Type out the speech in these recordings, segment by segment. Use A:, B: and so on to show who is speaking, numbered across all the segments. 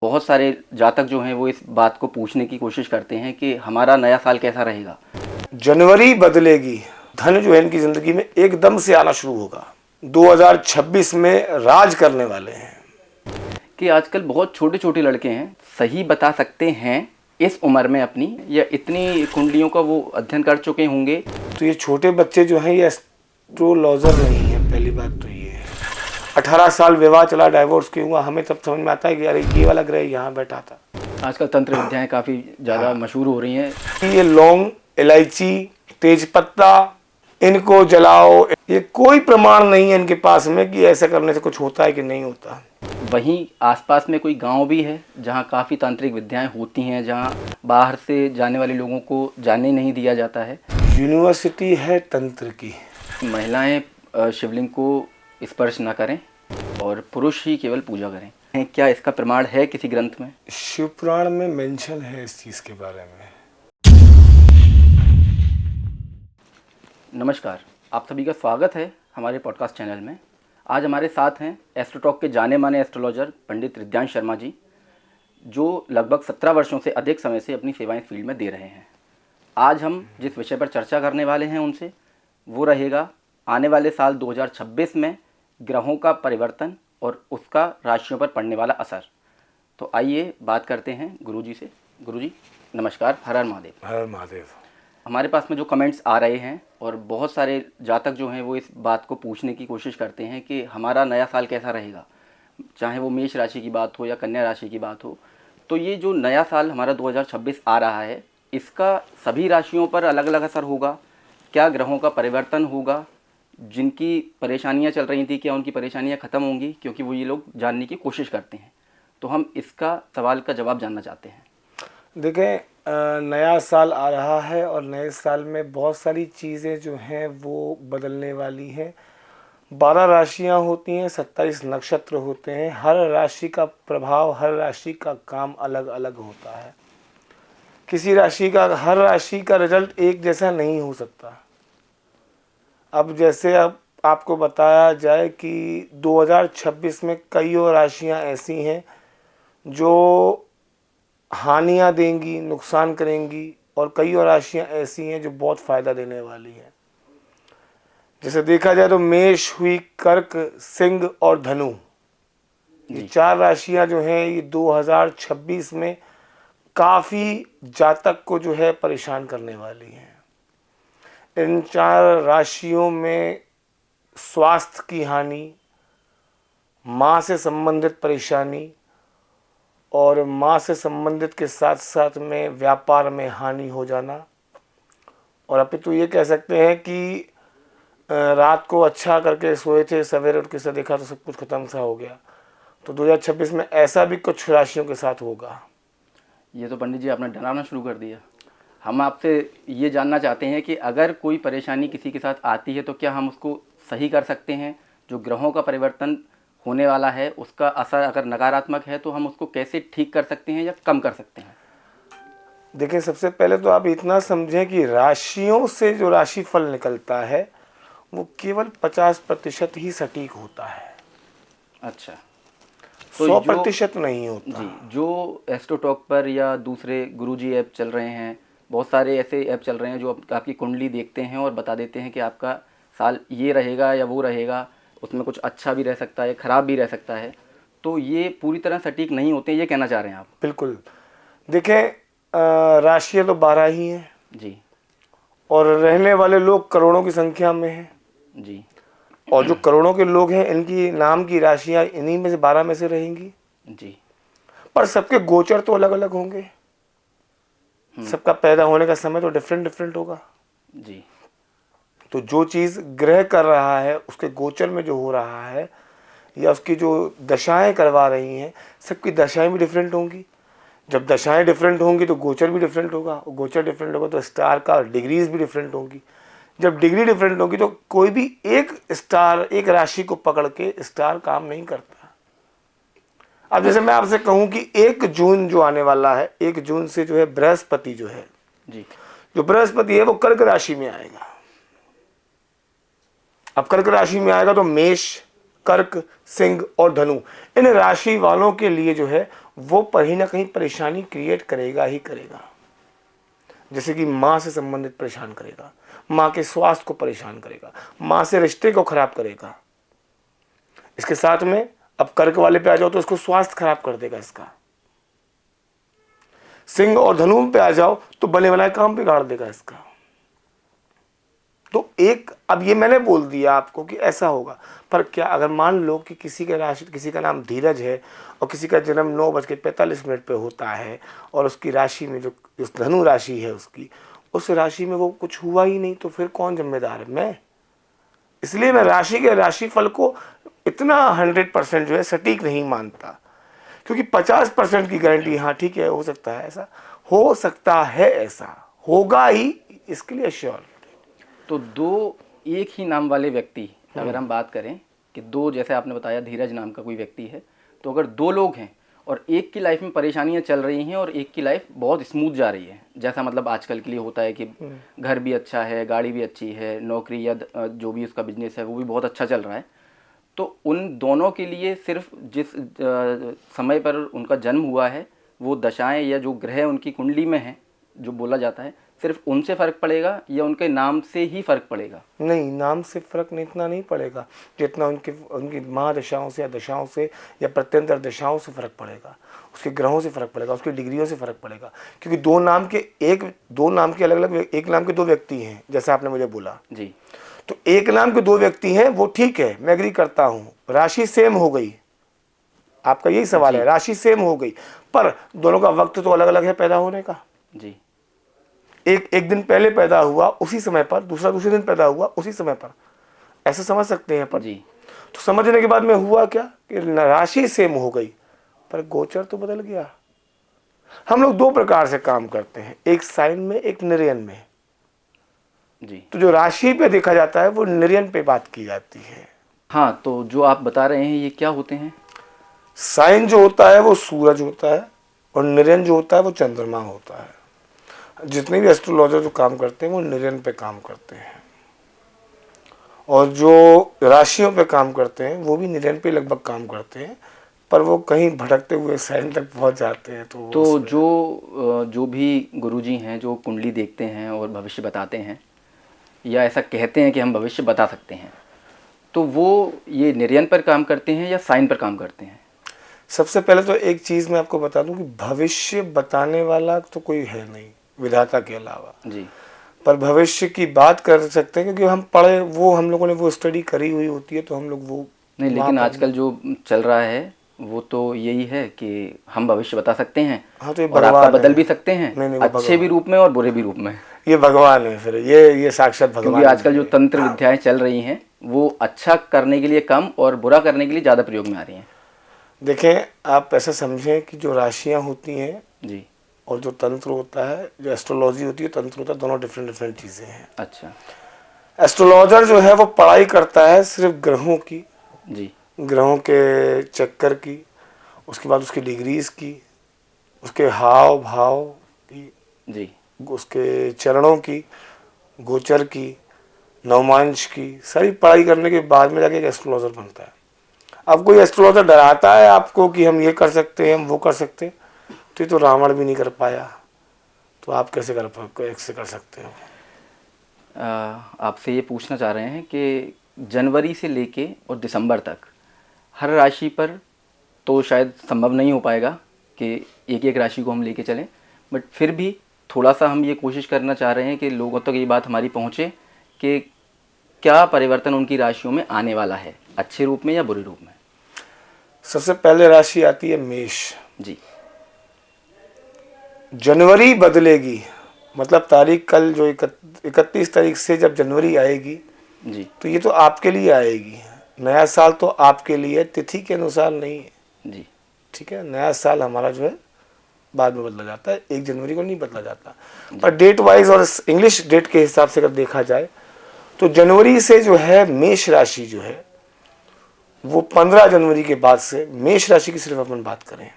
A: बहुत सारे जातक जो हैं वो इस बात को पूछने की कोशिश करते हैं कि हमारा नया साल कैसा रहेगा।
B: जनवरी बदलेगी, धन जो है इनकी जिंदगी में एकदम से आना शुरू होगा। 2026 में राज करने वाले हैं।
A: कि आजकल बहुत छोटे छोटे लड़के हैं, सही बता सकते हैं इस उम्र में अपनी, या इतनी कुंडलियों का वो अध्ययन कर चुके होंगे।
B: तो ये छोटे बच्चे जो हैं ये एस्ट्रोलॉजर नहीं है। पहली बात तो ये है, 18 साल विवाह चला, डाइवोर्स क्यों हुआ, हमें तब समझ में आता है कि अरे ये वाला ग्रह यहाँ बैठा था।
A: आजकल तंत्र विद्याएं काफ़ी ज़्यादा मशहूर हो रही हैं।
B: ये लौंग, इलायची, तेजपत्ता, इनको जलाओ, ये कोई प्रमाण नहीं है इनके पास में कि ऐसा करने से कुछ होता है कि नहीं होता।
A: वहीं आसपास में कोई गांव भी है जहां काफ़ी तांत्रिक विद्याएं होती हैं, जहां बाहर से जाने वाले लोगों को जाने नहीं दिया जाता है।
B: यूनिवर्सिटी है तंत्र की।
A: महिलाएं शिवलिंग को स्पर्श न करें और पुरुष ही केवल पूजा करें। क्या इसका प्रमाण है किसी ग्रंथ में?
B: शिव पुराण में मेंशन है इस चीज के बारे में।
A: नमस्कार, आप सभी का स्वागत है हमारे पॉडकास्ट चैनल में। आज हमारे साथ हैं एस्ट्रोटॉक के जाने माने एस्ट्रोलॉजर पंडित रिद्धांश शर्मा जी, जो लगभग 17 वर्षों से अधिक समय से अपनी सेवाएं फील्ड में दे रहे हैं। आज हम जिस विषय पर चर्चा करने वाले हैं उनसे, वो रहेगा आने वाले साल 2026 में ग्रहों का परिवर्तन और उसका राशियों पर पड़ने वाला असर। तो आइए बात करते हैं गुरुजी से। गुरुजी नमस्कार, हर हर महादेव।
B: हर महादेव।
A: हमारे पास में जो कमेंट्स आ रहे हैं और बहुत सारे जातक जो हैं वो इस बात को पूछने की कोशिश करते हैं कि हमारा नया साल कैसा रहेगा, चाहे वो मेष राशि की बात हो या कन्या राशि की बात हो। तो ये जो नया साल हमारा 2026 आ रहा है, इसका सभी राशियों पर अलग अलग असर होगा? क्या ग्रहों का परिवर्तन होगा? जिनकी परेशानियां चल रही थी, क्या उनकी परेशानियां ख़त्म होंगी? क्योंकि वो ये लोग जानने की कोशिश करते हैं, तो हम इसका सवाल का जवाब जानना चाहते हैं।
B: देखें, नया साल आ रहा है और नए साल में बहुत सारी चीज़ें जो हैं वो बदलने वाली हैं। 12 राशियां होती हैं, 27 नक्षत्र होते हैं। हर राशि का प्रभाव, हर राशि का काम अलग अलग होता है। किसी राशि का, हर राशि का रिजल्ट एक जैसा नहीं हो सकता। अब जैसे अब आपको बताया जाए कि 2026 में कई और राशियां ऐसी हैं जो हानियां देंगी, नुकसान करेंगी, और कई और राशियां ऐसी हैं जो बहुत फ़ायदा देने वाली हैं। जैसे देखा जाए तो मेष हुई, कर्क, सिंह और धनु, ये 4 राशियां जो हैं ये 2026 में काफ़ी जातक को जो है परेशान करने वाली हैं। इन 4 राशियों में स्वास्थ्य की हानि, माँ से संबंधित परेशानी, और माँ से संबंधित के साथ साथ में व्यापार में हानि हो जाना, और अभी तो ये कह सकते हैं कि रात को अच्छा करके सोए थे, सवेरे उठ के से देखा तो सब कुछ खत्म सा हो गया। तो 2026 में ऐसा भी कुछ राशियों के साथ होगा।
A: ये तो पंडित जी आपने डराना शुरू कर दिया। हम आपसे ये जानना चाहते हैं कि अगर कोई परेशानी किसी के साथ आती है तो क्या हम उसको सही कर सकते हैं? जो ग्रहों का परिवर्तन होने वाला है उसका असर अगर नकारात्मक है तो हम उसको कैसे ठीक कर सकते हैं या कम कर सकते हैं?
B: देखिए, सबसे पहले तो आप इतना समझें कि राशियों से जो राशिफल निकलता है वो केवल 50% ही सटीक होता है।
A: अच्छा, तो
B: 100% नहीं होता।
A: जी, जो एस्ट्रोटॉक पर या दूसरे गुरुजी ऐप चल रहे हैं, बहुत सारे ऐसे ऐप चल रहे हैं जो आपकी कुंडली देखते हैं और बता देते हैं कि आपका साल ये रहेगा या वो रहेगा, उसमें कुछ अच्छा भी रह सकता है, ख़राब भी रह सकता है। तो ये पूरी तरह सटीक नहीं होते, ये कहना चाह रहे हैं आप?
B: बिल्कुल। देखें, राशियाँ तो 12 ही हैं
A: जी
B: और रहने वाले लोग करोड़ों की संख्या में हैं।
A: जी
B: और जो करोड़ों के लोग हैं इनकी नाम की राशियाँ इन्हीं में से 12 में से रहेंगी।
A: जी।
B: पर सबके गोचर तो अलग अलग होंगे। सबका पैदा होने का समय तो डिफरेंट डिफरेंट होगा।
A: जी।
B: तो जो चीज़ ग्रह कर रहा है उसके गोचर में जो हो रहा है या उसकी जो दशाएं करवा रही हैं, सबकी दशाएं भी डिफरेंट होंगी। जब दशाएं डिफरेंट होंगी तो गोचर भी डिफरेंट होगा, और गोचर डिफरेंट होगा तो स्टार का डिग्रीज भी डिफरेंट होंगी। जब डिग्री डिफरेंट होगी तो कोई भी एक स्टार, एक राशि को पकड़ के स्टार काम नहीं करता। अब जैसे मैं आपसे कहूं कि 1 जून जो आने वाला है, 1 जून से जो है बृहस्पति जो है
A: जी।
B: जो बृहस्पति है वो कर्क राशि में आएगा। अब कर्क राशि में आएगा तो मेष, कर्क, सिंह और धनु, इन राशि वालों के लिए जो है वो कहीं ना कहीं परेशानी क्रिएट करेगा ही करेगा। जैसे कि माँ से संबंधित परेशान करेगा, माँ के स्वास्थ्य को परेशान करेगा, माँ से रिश्ते को खराब करेगा। इसके साथ में अब कर्क वाले पे आ जाओ तो इसको स्वास्थ्य खराब कर देगा इसका। सिंह और धनु पे आ जाओ तो बने बनाए काम बिगाड़ देगा इसका। तो एक, अब ये मैंने बोल दिया आपको कि ऐसा होगा, पर क्या अगर मान लो कि किसी का राशि, किसी का नाम धीरज है और किसी का जन्म 9:45 पे होता है और उसकी राशि में जो उस धनु राशि है उसकी, उस राशि में वो कुछ हुआ ही नहीं, तो फिर कौन जिम्मेदार है? मैं। इसलिए मैं राशि के राशिफल को इतना 100% जो है सटीक नहीं मानता, क्योंकि 50% की गारंटी, हाँ ठीक है हो सकता है ऐसा, हो सकता है ऐसा, होगा ही, इसके लिए श्योर।
A: तो दो एक ही नाम वाले व्यक्ति, अगर हम बात करें कि दो, जैसे आपने बताया धीरज नाम का कोई व्यक्ति है, तो अगर दो लोग हैं और एक की लाइफ में परेशानियां चल रही हैं और एक की लाइफ बहुत स्मूथ जा रही है, जैसा मतलब आजकल के लिए होता है कि घर भी अच्छा है, गाड़ी भी अच्छी है, नौकरी या जो भी उसका बिजनेस है वो भी बहुत अच्छा चल रहा है, तो उन दोनों के लिए सिर्फ जिस समय पर उनका जन्म हुआ है वो दशाएं या जो ग्रह उनकी कुंडली में है जो बोला जाता है, सिर्फ उनसे फ़र्क पड़ेगा या उनके नाम से ही फ़र्क पड़ेगा?
B: नहीं, नाम से फ़र्क नहीं, इतना नहीं पड़ेगा जितना उनकी महादशाओं से या दशाओं से या प्रत्यंतर दशाओं से फ़र्क पड़ेगा, उसके ग्रहों से फ़र्क पड़ेगा, उसकी डिग्रियों से फ़र्क पड़ेगा। क्योंकि दो नाम के अलग अलग, एक नाम के दो व्यक्ति हैं जैसा आपने मुझे बोला
A: जी।
B: तो एक नाम के दो व्यक्ति हैं, वो ठीक है, मैं एग्री करता हूँ, राशि सेम हो गई, आपका यही सवाल है, राशि सेम हो गई, पर दोनों का वक्त तो अलग अलग है पैदा होने का।
A: जी।
B: एक दिन पहले पैदा हुआ उसी समय पर, दूसरा दूसरे दिन पैदा हुआ उसी समय पर, ऐसे समझ सकते हैं। पर
A: जी।
B: तो समझने के बाद में हुआ क्या कि राशि सेम हो गई पर गोचर तो बदल गया। हम लोग दो प्रकार से काम करते हैं, एक साइन में, एक निर्यन में।
A: जी।
B: तो जो राशि पे देखा जाता है वो निर्यन पे बात की जाती है।
A: हाँ, तो जो आप बता रहे हैं ये क्या होते हैं?
B: साइन जो होता है वो सूरज होता है और निर्यन जो होता है वो चंद्रमा होता है। जितने भी एस्ट्रोलॉजर जो काम करते हैं वो निर्यन पे काम करते हैं और जो राशियों पे काम करते हैं वो भी निर्यन पे लगभग काम करते हैं, पर वो कहीं भटकते हुए साइन तक पहुंच जाते हैं।
A: तो जो भी गुरुजी हैं जो कुंडली देखते हैं और भविष्य बताते हैं या ऐसा कहते हैं कि हम भविष्य बता सकते हैं, तो वो ये निर्यन पर काम करते हैं या साइन पर काम करते हैं?
B: सबसे पहले तो एक चीज़ मैं आपको बता दूं कि भविष्य बताने वाला तो कोई है नहीं विधाता के अलावा
A: जी।
B: पर भविष्य की बात कर सकते हैं क्योंकि हम पढ़े, वो हम लोगों ने वो स्टडी करी हुई होती है, तो हम लोग वो
A: नहीं, लेकिन आजकल जो चल रहा है वो तो यही है कि हम भविष्य बता सकते हैं।
B: हाँ, तो ये
A: और आपका बदल
B: है।
A: भी सकते हैं।
B: नहीं,
A: अच्छे भी रूप में और बुरे भी रूप में।
B: ये भगवान है, फिर ये साक्षात भगवान।
A: क्योंकि आजकल जो तंत्र विद्याएं चल रही हैं वो अच्छा करने के लिए कम और बुरा करने के लिए ज़्यादा प्रयोग में आ रही हैं।
B: देखें, आप ऐसा समझें कि जो राशियां होती हैं
A: जी
B: और जो तंत्र होता है, जो एस्ट्रोलॉजी होती है, तंत्र होता है, दोनों डिफरेंट चीज़ें हैं।
A: अच्छा।
B: एस्ट्रोलॉजर जो है वो पढ़ाई करता है सिर्फ ग्रहों की,
A: जी,
B: ग्रहों के चक्कर की, उसके बाद उसकी डिग्रीज की, उसके हाव भाव की,
A: जी,
B: उसके चरणों की, गोचर की, नवमांश की, सारी पढ़ाई करने के बाद में जाके एक एस्ट्रोलॉजर बनता है। अब कोई एस्ट्रोलॉजर डराता है आपको कि हम ये कर सकते हैं, हम वो कर सकते हैं, तो ये तो रावण भी नहीं कर पाया, तो आप कैसे कर सकते हो?
A: आपसे ये पूछना चाह रहे हैं कि जनवरी से लेके और दिसंबर तक हर राशि पर तो शायद संभव नहीं हो पाएगा कि एक एक राशि को हम लेके चलें, बट फिर भी थोड़ा सा हम ये कोशिश करना चाह रहे हैं कि लोगों तक ये बात हमारी पहुँचे कि क्या परिवर्तन उनकी राशियों में आने वाला है, अच्छे रूप में या बुरे रूप में।
B: सबसे पहले राशि आती है मेष।
A: जी।
B: जनवरी बदलेगी, मतलब तारीख कल जो 31 तारीख से जब जनवरी आएगी
A: जी,
B: तो ये तो आपके लिए आएगी। नया साल तो आपके लिए तिथि के अनुसार नहीं है।
A: जी,
B: ठीक है, नया साल हमारा जो है बाद में बदला जाता है, 1 जनवरी को नहीं बदला जाता। पर डेट वाइज और इंग्लिश डेट के हिसाब से अगर देखा जाए तो जनवरी से जो है मेष राशि जो है वो 15 जनवरी के बाद से, मेष राशि की सिर्फ अपन बात करें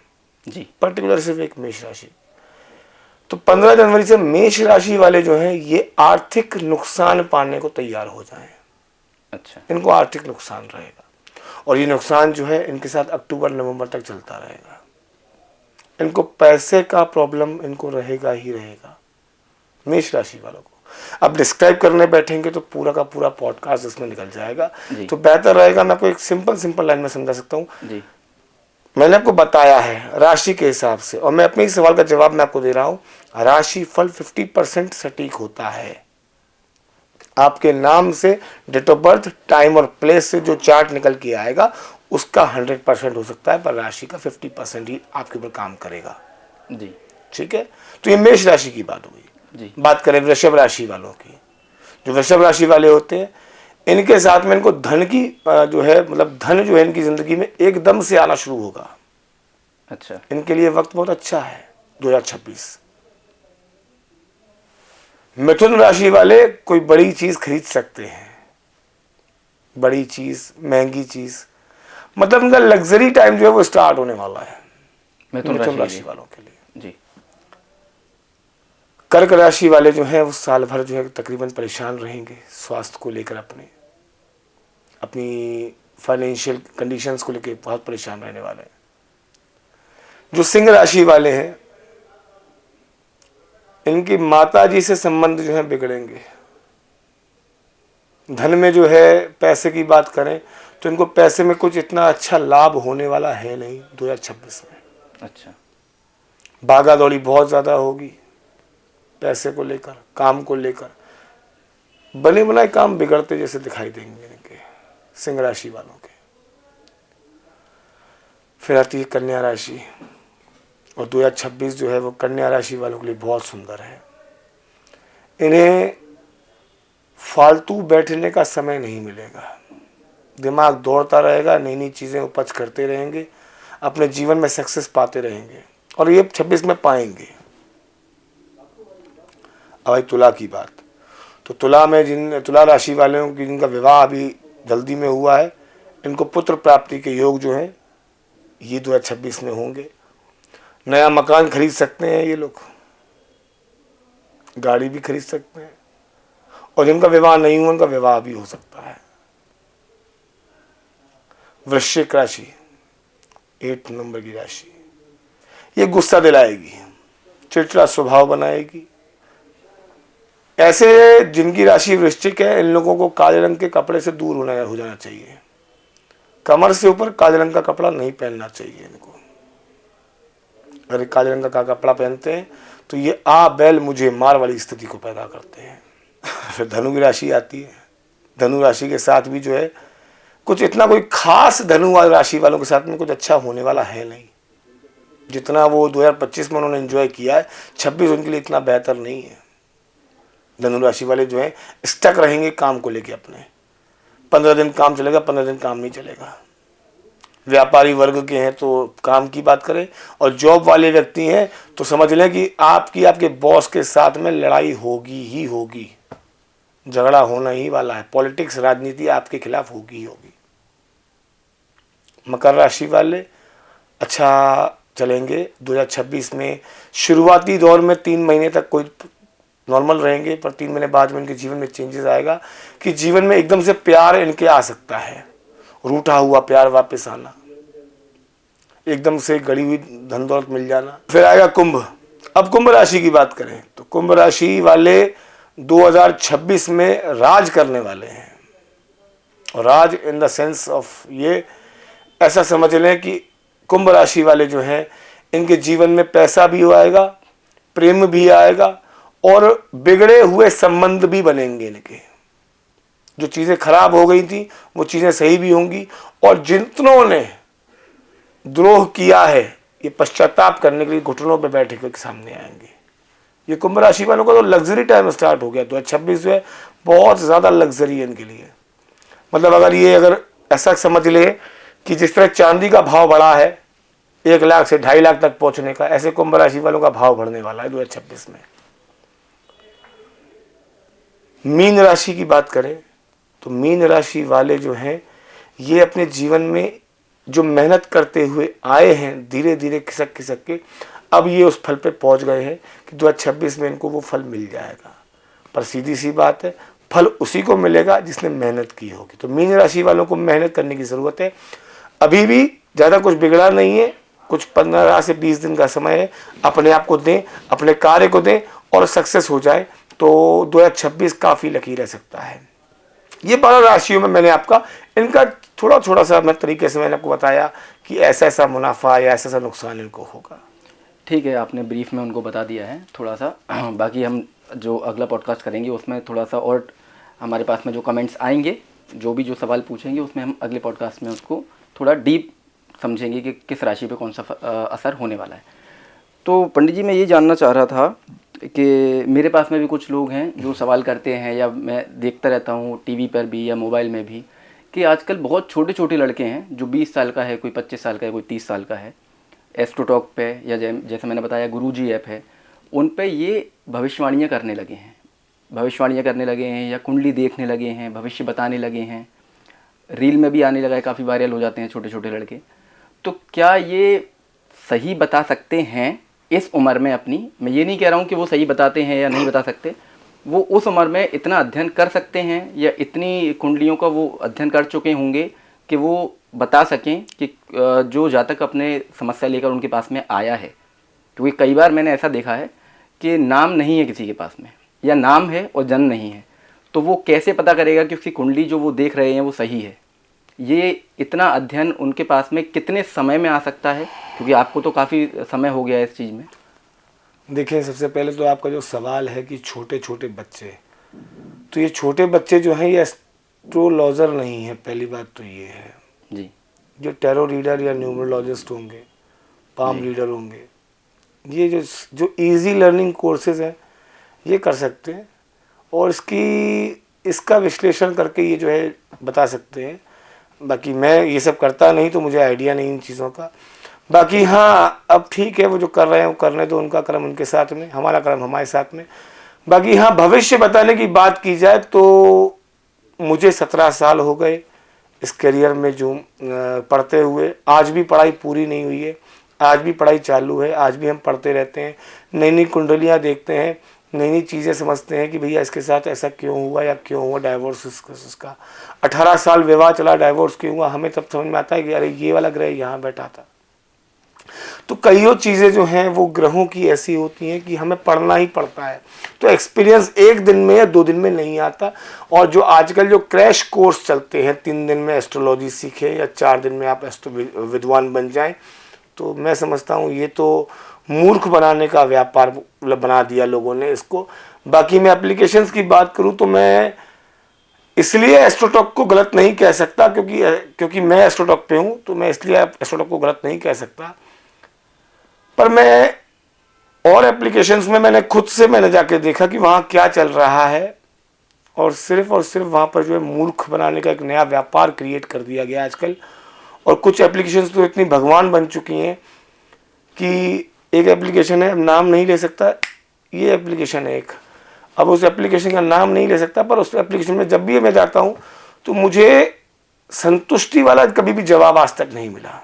A: जी,
B: पर्टिकुलर सिर्फ एक मेष राशि, तो 15 जनवरी से मेष राशि वाले जो हैं ये आर्थिक नुकसान पाने को तैयार हो जाएं।
A: अच्छा।
B: इनको आर्थिक नुकसान रहेगा और ये नुकसान जो है इनके साथ अक्टूबर नवंबर तक चलता रहेगा। इनको पैसे का प्रॉब्लम इनको रहेगा ही रहेगा। मेष राशि वालों को अब डिस्क्राइब करने बैठेंगे तो पूरा का पूरा पॉडकास्ट इसमें निकल जाएगा, तो बेहतर रहेगा मैं आपको एक सिंपल लाइन में समझा सकता हूँ। मैंने आपको बताया है राशि के हिसाब से, और मैं अपने ही सवाल का जवाब मैं आपको दे रहा हूँ। राशि फल 50% सटीक होता है। आपके नाम से, डेट ऑफ बर्थ, टाइम और प्लेस से जो चार्ट निकल के आएगा उसका 100% हो सकता है, पर राशि का 50% ही आपके ऊपर काम करेगा
A: जी।
B: ठीक है, तो ये मेष राशि की बात हुई। बात करें वृषभ राशि वालों की, जो वृषभ राशि वाले होते हैं, इनके साथ में इनको धन की जो है मतलब धन जो है इनकी जिंदगी में एकदम से आना शुरू होगा।
A: अच्छा,
B: इनके लिए वक्त बहुत अच्छा है 2026। मिथुन राशि वाले कोई बड़ी चीज खरीद सकते हैं, बड़ी चीज, महंगी चीज, मतलब इनका लग्जरी टाइम जो है वो स्टार्ट होने वाला है मिथुन राशि वालों के लिए
A: जी।
B: कर्क राशि वाले जो हैं वो साल भर जो है तकरीबन परेशान रहेंगे स्वास्थ्य को लेकर, अपनी फाइनेंशियल कंडीशंस को लेकर बहुत परेशान रहने वाले हैं। जो सिंह राशि वाले हैं, इनकी माता जी से संबंध जो है बिगड़ेंगे। धन में जो है पैसे की बात करें तो इनको पैसे में कुछ इतना अच्छा लाभ होने वाला है नहीं 2026 में।
A: अच्छा,
B: भागा दौड़ी बहुत ज़्यादा होगी पैसे को लेकर, काम को लेकर, बने बनाए काम बिगड़ते जैसे दिखाई देंगे इनके सिंह राशि वालों के। फिर आती है कन्या राशि, और 2026 जो है वो कन्या राशि वालों के लिए बहुत सुंदर है। इन्हें फालतू बैठने का समय नहीं मिलेगा, दिमाग दौड़ता रहेगा, नई नई चीज़ें उपज करते रहेंगे, अपने जीवन में सक्सेस पाते रहेंगे, और ये 26 में पाएंगे। अब आई तुला की बात, तो तुला में तुला राशि वालों की जिनका विवाह अभी जल्दी में हुआ है, इनको पुत्र प्राप्ति के योग जो हैं ये 2026 में होंगे। नया मकान खरीद सकते हैं ये लोग, गाड़ी भी खरीद सकते हैं, और जिनका विवाह नहीं हुआ उनका विवाह भी हो सकता है। वृश्चिक राशि 8 नंबर की राशि, ये गुस्सा दिलाएगी, चिड़चिड़ा स्वभाव बनाएगी। ऐसे जिनकी राशि वृश्चिक है, इन लोगों को काले रंग के कपड़े से दूर हो जाना चाहिए। कमर से ऊपर काले रंग का कपड़ा नहीं पहनना चाहिए इनको। अगर काले रंग का कपड़ा पहनते हैं तो ये आ बैल मुझे मार वाली स्थिति को पैदा करते हैं। फिर धनु की राशि आती है। धनु राशि के साथ भी जो है कुछ इतना कोई खास धनु राशि वालों के साथ में कुछ अच्छा होने वाला है नहीं। जितना वो 2025 में उन्होंने एंजॉय किया है, 26 उनके लिए इतना बेहतर नहीं है। धनु राशि वाले जो है स्टक रहेंगे काम को लेके अपने, 15 दिन काम चलेगा, 15 दिन काम नहीं चलेगा। व्यापारी वर्ग के हैं तो काम की बात करें, और जॉब वाले व्यक्ति हैं तो समझ लें कि आपके बॉस के साथ में लड़ाई होगी ही होगी, झगड़ा होना ही वाला है। पॉलिटिक्स, राजनीति आपके खिलाफ होगी ही होगी। मकर राशि वाले अच्छा चलेंगे 2026 में। शुरुआती दौर में 3 महीने तक कोई नॉर्मल रहेंगे, पर 3 महीने बाद में इनके जीवन में चेंजेस आएगा कि जीवन में एकदम से प्यार इनके आ सकता है, रूठा हुआ प्यार वापस आना, एकदम से गड़ी हुई धन दौलत मिल जाना। फिर आएगा कुंभ। अब कुंभ राशि की बात करें तो कुंभ राशि वाले 2026 में राज करने वाले हैं। और राज इन द सेंस ऑफ ये ऐसा समझ लें कि कुंभ राशि वाले जो हैं इनके जीवन में पैसा भी आएगा, प्रेम भी आएगा, और बिगड़े हुए संबंध भी बनेंगे इनके। जो चीज़ें खराब हो गई थी वो चीज़ें सही भी होंगी, और जितनों ने द्रोह किया है ये पश्चाताप करने के लिए घुटनों पर बैठे के सामने आएंगे। ये कुंभ राशि वालों का तो लग्जरी टाइम स्टार्ट हो गया। 2026 जो है बहुत ज़्यादा लग्जरी है इनके लिए। मतलब अगर ऐसा समझ ले कि जिस तरह चांदी का भाव बढ़ा है 1 लाख से 2.5 लाख तक पहुंचने का, ऐसे कुंभ राशि वालों का भाव बढ़ने वाला है 2026 में। मीन राशि की बात करें तो मीन राशि वाले जो हैं ये अपने जीवन में जो मेहनत करते हुए आए हैं, धीरे धीरे खिसक खिसक के अब ये उस फल पे पहुंच गए हैं कि 2026 में इनको वो फल मिल जाएगा। पर सीधी सी बात है, फल उसी को मिलेगा जिसने मेहनत की होगी। तो मीन राशि वालों को मेहनत करने की ज़रूरत है। अभी भी ज़्यादा कुछ बिगड़ा नहीं है, कुछ 15 से 20 दिन का समय है, अपने आप को दें, अपने कार्य को दें और सक्सेस हो जाए तो 2026 काफ़ी लकी रह सकता है। ये 12 राशियों में मैंने आपका इनका थोड़ा थोड़ा सा मैं तरीके से मैंने आपको बताया कि ऐसा ऐसा मुनाफा या ऐसा ऐसा नुकसान इनको होगा।
A: ठीक है, आपने ब्रीफ में उनको बता दिया है थोड़ा सा। बाकी हम जो अगला पॉडकास्ट करेंगे उसमें थोड़ा सा और हमारे पास में जो कमेंट्स आएंगे, जो भी जो सवाल पूछेंगे, उसमें हम अगले पॉडकास्ट में उसको थोड़ा डीप समझेंगे कि किस राशि पे कौन सा असर होने वाला है। तो पंडित जी, मैं ये जानना चाह रहा था कि मेरे पास में भी कुछ लोग हैं जो सवाल करते हैं, या मैं देखता रहता हूँ टीवी पर भी या मोबाइल में भी, कि आजकल बहुत छोटे छोटे लड़के हैं जो 20 साल का है, कोई 25 साल का है, कोई 30 साल का है, एस्ट्रोटॉक पे या जैसे मैंने बताया गुरुजी ऐप है, उन पे ये भविष्यवाणियाँ करने लगे हैं, या कुंडली देखने लगे हैं, भविष्य बताने लगे हैं। रील में भी आने लगा है, काफ़ी वायरल हो जाते हैं छोटे छोटे लड़के। तो क्या ये सही बता सकते हैं इस उम्र में अपनी? मैं ये नहीं कह रहा हूँ कि वो सही बताते हैं या नहीं बता सकते, वो उस उम्र में इतना अध्ययन कर सकते हैं या इतनी कुंडलियों का वो अध्ययन कर चुके होंगे कि वो बता सकें कि जो जातक अपने समस्या लेकर उनके पास में आया है। क्योंकि कई बार मैंने ऐसा देखा है कि नाम नहीं है किसी के पास में, या नाम है और जन्म नहीं है, तो वो कैसे पता करेगा कि उसकी कुंडली जो वो देख रहे हैं वो सही है? ये इतना अध्ययन उनके पास में कितने समय में आ सकता है? क्योंकि आपको तो काफ़ी समय हो गया है इस चीज़ में।
B: देखिए, सबसे पहले तो आपका जो सवाल है कि छोटे छोटे बच्चे, तो ये छोटे बच्चे जो हैं ये एस्ट्रोलॉजर नहीं है। पहली बात तो ये है
A: जी।
B: जो टैरो रीडर या न्यूमरोलॉजिस्ट होंगे, पाम रीडर होंगे, ये जो इजी लर्निंग कोर्सेज हैं ये कर सकते हैं और इसका विश्लेषण करके ये जो है बता सकते हैं। बाकी मैं ये सब करता नहीं तो मुझे आइडिया नहीं इन चीज़ों का। बाकी हाँ, अब ठीक है, वो जो कर रहे हैं वो करने दो, उनका कर्म उनके साथ में, हमारा कर्म हमारे साथ में। बाकी हाँ, भविष्य बताने की बात की जाए तो मुझे 17 साल हो गए इस करियर में जो पढ़ते हुए। आज भी पढ़ाई पूरी नहीं हुई है, आज भी पढ़ाई चालू है, आज भी हम पढ़ते रहते हैं, नई नई कुंडलियाँ देखते हैं, नई नई चीज़ें समझते हैं कि भैया इसके साथ ऐसा क्यों हुआ या क्यों हुआ डाइवोर्स उसका। 18 साल विवाह चला, डाइवोर्स क्यों हुआ, हमें तब समझ में आता है कि अरे ये वाला ग्रह यहाँ बैठा था। तो कईयों चीज़ें जो हैं वो ग्रहों की ऐसी होती हैं कि हमें पढ़ना ही पड़ता है। तो एक्सपीरियंस एक दिन में या 2 दिन में नहीं आता। और जो आजकल जो क्रैश कोर्स चलते हैं, 3 दिन में एस्ट्रोलॉजी सीखें या 4 दिन में आप विद्वान बन जाएं, तो मैं समझता हूँ ये तो मूर्ख बनाने का व्यापार बना दिया लोगों ने इसको। बाकी मैं एप्लीकेशंस की बात करूँ तो मैं इसलिए एस्ट्रोटॉक को गलत नहीं कह सकता क्योंकि मैं एस्ट्रोटॉक पे हूँ, तो मैं इसलिए एस्ट्रोटॉक को गलत नहीं कह सकता। पर मैं और एप्लीकेशंस में मैंने जाके देखा कि वहाँ क्या चल रहा है, और सिर्फ वहाँ पर जो है मूर्ख बनाने का एक नया व्यापार क्रिएट कर दिया गया आजकल। और कुछ एप्लीकेशंस तो इतनी भगवान बन चुकी हैं कि एक एप्लीकेशन है, अब नाम नहीं ले सकता, ये एप्लीकेशन है एक, अब उस एप्लीकेशन का नाम नहीं ले सकता, पर उस एप्लीकेशन में जब भी मैं जाता हूँ तो मुझे संतुष्टि वाला कभी भी जवाब आज तक नहीं मिला।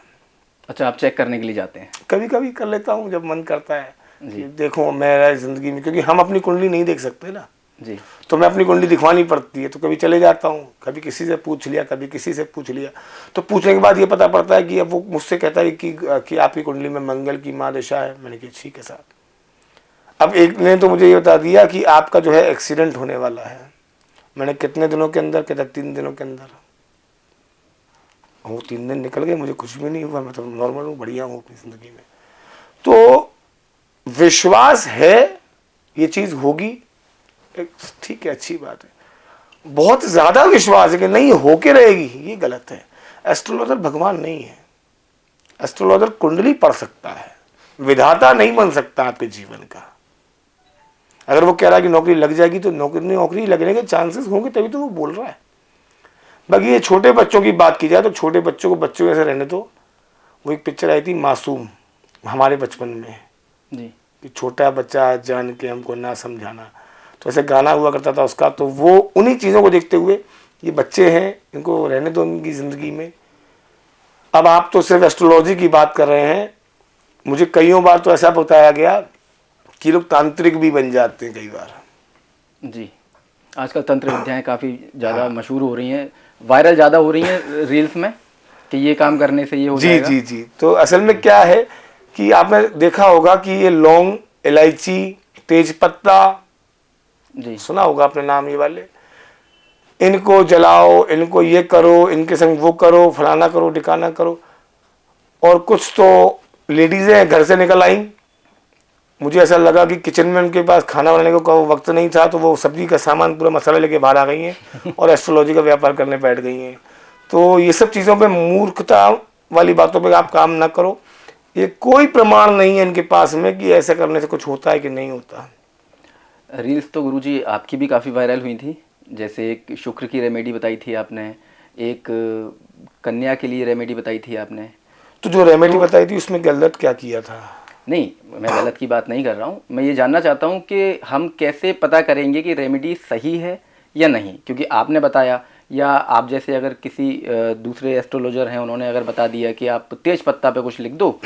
A: अच्छा, आप चेक करने के लिए जाते हैं?
B: कभी कभी कर लेता हूँ जब मन करता है कि देखो मेरा ज़िंदगी में, क्योंकि हम अपनी कुंडली नहीं देख सकते ना
A: जी,
B: तो मैं अपनी कुंडली दिखवानी पड़ती है। तो कभी चले जाता हूँ, कभी किसी से पूछ लिया, कभी किसी से पूछ लिया, तो पूछने के बाद ये पता पड़ता है कि अब वो मुझसे कहता है कि आपकी कुंडली में मंगल की महादशा है। मैंने कहा ठीक है साहब। अब एक ने तो मुझे ये बता दिया कि आपका जो है एक्सीडेंट होने वाला है। मैंने कितने दिनों के अंदर? कहता 3 दिनों के अंदर। वो 3 दिन निकल गए, मुझे कुछ भी नहीं हुआ, मैं तो नॉर्मल हूँ, बढ़िया हूँ अपनी ज़िंदगी में। तो विश्वास है ये चीज़ होगी, ठीक है, अच्छी बात है। बहुत ज़्यादा विश्वास है कि नहीं होके रहेगी, ये गलत है। एस्ट्रोलॉजर भगवान नहीं है। एस्ट्रोलॉजर कुंडली पढ़ सकता है, विधाता नहीं बन सकता आपके जीवन का। अगर वो कह रहा है कि नौकरी लग जाएगी तो नौकरी लगने के चांसेस होंगे, तभी तो वो बोल रहा है। बाकी ये छोटे बच्चों की बात की जाए तो छोटे बच्चों को बच्चों जैसे रहने दो। वो एक पिक्चर आई थी मासूम, हमारे बचपन में
A: जी,
B: कि छोटा बच्चा जान के हमको ना समझाना, तो ऐसे गाना हुआ करता था उसका। तो वो उन्हीं चीज़ों को देखते हुए ये बच्चे हैं, इनको रहने दो उनकी ज़िंदगी में। अब आप तो सिर्फ एस्ट्रोलॉजी की बात कर रहे हैं, मुझे कईयों बार तो ऐसा बताया गया कि लोग तांत्रिक भी बन जाते हैं कई बार।
A: जी, आजकल तंत्र विद्याएं काफ़ी ज़्यादा मशहूर हो रही हैं, वायरल ज़्यादा हो रही हैं रील्स में। कि ये काम करने से ये हो
B: जी
A: जाएगा।
B: जी जी। तो असल में क्या है कि आपने देखा होगा कि ये लौंग, इलायची, तेज पत्ता,
A: जी
B: सुना होगा आपने नाम ये वाले, इनको जलाओ, इनको ये करो, इनके संग वो करो, फलाना करो, ढिकाना करो। और कुछ तो लेडीज़ें घर से निकल आई, मुझे ऐसा लगा कि किचन में उनके पास खाना बनाने को वक्त नहीं था, तो वो सब्जी का सामान पूरा मसाला लेके बाहर आ गई हैं और एस्ट्रोलॉजी का व्यापार करने बैठ गई हैं। तो ये सब चीज़ों पे, मूर्खता वाली बातों पे आप काम ना करो। ये कोई प्रमाण नहीं है इनके पास में कि ऐसा करने से कुछ होता है कि नहीं होता।
A: रील्स तो गुरुजी आपकी भी काफ़ी वायरल हुई थी, जैसे एक शुक्र की रेमेडी बताई थी आपने, एक कन्या के लिए रेमेडी बताई थी आपने।
B: तो जो रेमेडी बताई थी उसमें गलत क्या किया था?
A: नहीं, मैं गलत की बात नहीं कर रहा हूँ, मैं ये जानना चाहता हूँ कि हम कैसे पता करेंगे कि रेमेडी सही है या नहीं, क्योंकि आपने बताया, या आप जैसे अगर किसी दूसरे एस्ट्रोलॉजर हैं उन्होंने अगर बता दिया कि आप तेज पत्ता पे कुछ लिख दो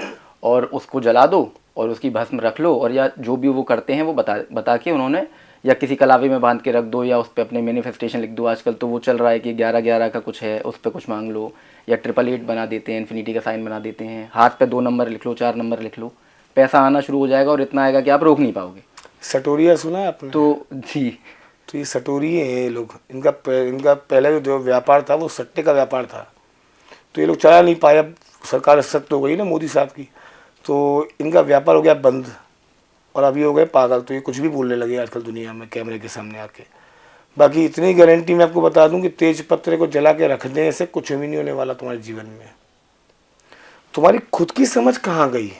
A: और उसको जला दो और उसकी भस्म रख लो, और या जो भी वो करते हैं वो बता के उन्होंने, या किसी कलावे में बांध के रख दो, या उस पर अपने मैनिफेस्टेशन लिख दो। आजकल तो वो चल रहा है कि 11-11 का कुछ है, उस पर कुछ मांग लो, या 888 बना देते हैं, इन्फिनिटी का साइन बना देते हैं, हाथ पे 2 नंबर लिख लो, 4 नंबर लिख लो, पैसा आना शुरू हो जाएगा और इतना आएगा कि आप रोक नहीं पाओगे।
B: सटोरिया सुना है आपने?
A: तो जी,
B: तो ये सटोरी हैं ये लोग। इनका पहले जो व्यापार था वो सट्टे का व्यापार था, तो ये लोग चला नहीं पाया, सरकार सख्त हो गई ना मोदी साहब की, तो इनका व्यापार हो गया बंद और अभी हो गए पागल। तो ये कुछ भी बोलने लगे आजकल दुनिया में कैमरे के सामने आके। बाकी इतनी गारंटी मैं आपको बता दूं कि तेज पत्ते को जला के रख देने से कुछ भी नहीं होने वाला तुम्हारे जीवन में। तुम्हारी खुद की समझ कहाँ गई?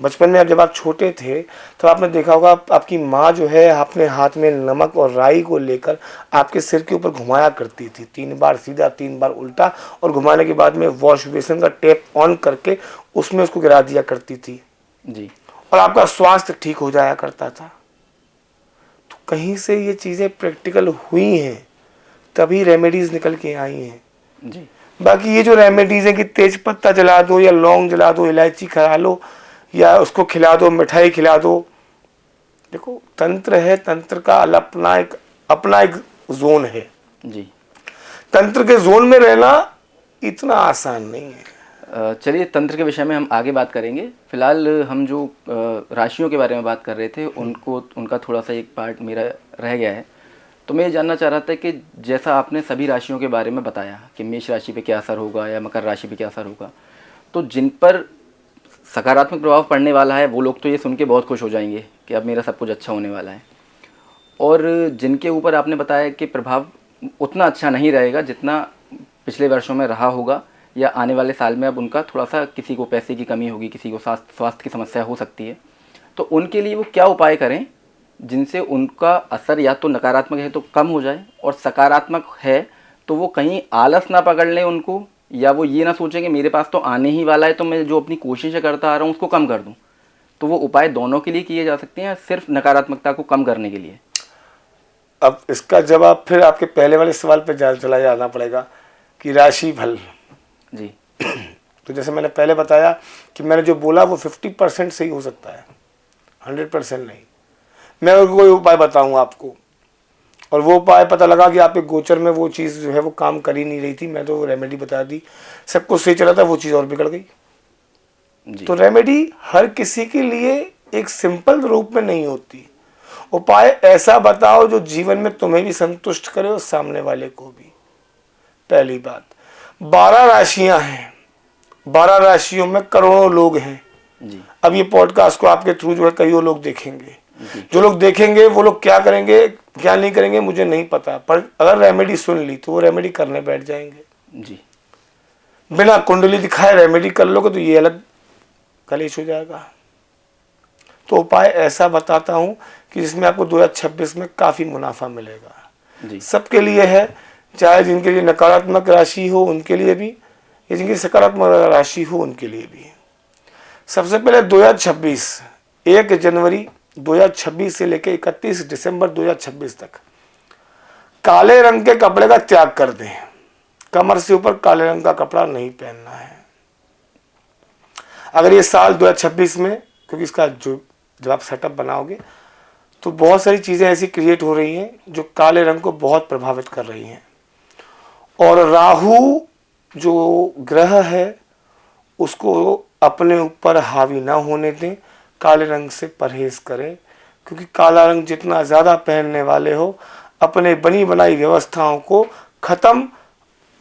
B: बचपन में जब आप छोटे थे तो आपने देखा होगा आपकी माँ जो है अपने हाथ में नमक और राई को लेकर आपके सिर के ऊपर घुमाया करती थी, 3 बार सीधा 3 बार उल्टा, और घुमाने के बाद में वॉश बेसिन का टैप ऑन करके उसमें उसको गिरा दिया करती थी
A: जी,
B: और आपका स्वास्थ्य ठीक हो जाया करता था। तो कहीं से ये चीज़ें प्रैक्टिकल हुई हैं, तभी रेमेडीज निकल के आई हैं।
A: जी,
B: बाकी ये जो रेमेडीज है कि तेज पत्ता जला दो या लौंग जला दो, इलायची खा लो या उसको खिला दो, मिठाई खिला दो, देखो तंत्र है, तंत्र का अपना एक जोन है।
A: जी।
B: तंत्र के जोन में रहना इतना आसान नहीं है।
A: चलिए, तंत्र के विषय में हम आगे बात करेंगे। फिलहाल हम जो राशियों के बारे में बात कर रहे थे उनका थोड़ा सा एक पार्ट मेरा रह गया है। तो मैं ये जानना चाह रहा था कि जैसा आपने सभी राशियों के बारे में बताया कि मेष राशि पे क्या असर होगा या मकर राशि पे क्या असर होगा, तो जिन पर सकारात्मक प्रभाव पड़ने वाला है वो लोग तो ये सुन के बहुत खुश हो जाएंगे कि अब मेरा सब कुछ अच्छा होने वाला है, और जिनके ऊपर आपने बताया कि प्रभाव उतना अच्छा नहीं रहेगा जितना पिछले वर्षों में रहा होगा, या आने वाले साल में अब उनका थोड़ा सा, किसी को पैसे की कमी होगी, किसी को स्वास्थ्य की समस्या हो सकती है, तो उनके लिए वो क्या उपाय करें जिनसे उनका असर या तो नकारात्मक है तो कम हो जाए, और सकारात्मक है तो वो कहीं आलस ना पकड़ लें उनको, या वो ये ना सोचें कि मेरे पास तो आने ही वाला है तो मैं जो अपनी कोशिशें करता आ रहा हूँ उसको कम कर दूँ। तो वो उपाय दोनों के लिए किए जा सकते हैं या सिर्फ नकारात्मकता को कम करने के लिए?
B: अब इसका जवाब फिर आपके पहले वाले सवाल पे चला जाना पड़ेगा कि राशि फल।
A: जी,
B: तो जैसे मैंने पहले बताया कि मैंने जो बोला वो 50% सही हो सकता है, 100% नहीं। मैं अगर कोई उपाय बताऊँ आपको और वो उपाय पता लगा कि आपके गोचर में वो चीज़ जो है वो काम कर ही नहीं रही थी, मैं तो रेमेडी बता दी, सब कुछ सही चला था, वो चीज़ और बिगड़ गई। तो रेमेडी हर किसी के लिए एक सिंपल रूप में नहीं होती। उपाय ऐसा बताओ जो जीवन में तुम्हें भी संतुष्ट करे और सामने वाले को भी। पहली बात, 12 राशियां हैं, 12 राशियों में करोड़ों लोग हैं।
A: जी,
B: अब ये पॉडकास्ट को आपके थ्रू जो है कई लोग देखेंगे, जो लोग देखेंगे वो लोग क्या करेंगे क्या नहीं करेंगे मुझे नहीं पता, पर अगर रेमेडी सुन ली तो वो रेमेडी करने बैठ जाएंगे।
A: जी,
B: बिना कुंडली दिखाए रेमेडी कर लोगे तो ये अलग कलेश हो जाएगा। तो उपाय ऐसा बताता हूँ कि जिसमें आपको 2026 में काफ़ी मुनाफा मिलेगा।
A: जी,
B: सबके लिए है, चाहे जिनके लिए नकारात्मक राशि हो उनके लिए भी, या जिनकी सकारात्मक राशि हो उनके लिए भी। सबसे पहले 2026, 1 जनवरी 2026 से लेकर 31 दिसंबर 2026 तक काले रंग के कपड़े का त्याग कर दें। कमर से ऊपर काले रंग का कपड़ा नहीं पहनना है। अगर ये साल 2026 में, क्योंकि इसका जब आप सेटअप बनाओगे तो बहुत सारी चीज़ें ऐसी क्रिएट हो रही हैं जो काले रंग को बहुत प्रभावित कर रही हैं। और राहु जो ग्रह है उसको अपने ऊपर हावी ना होने दें, काले रंग से परहेज करें, क्योंकि काला रंग जितना ज़्यादा पहनने वाले हो अपने बनी बनाई व्यवस्थाओं को खत्म,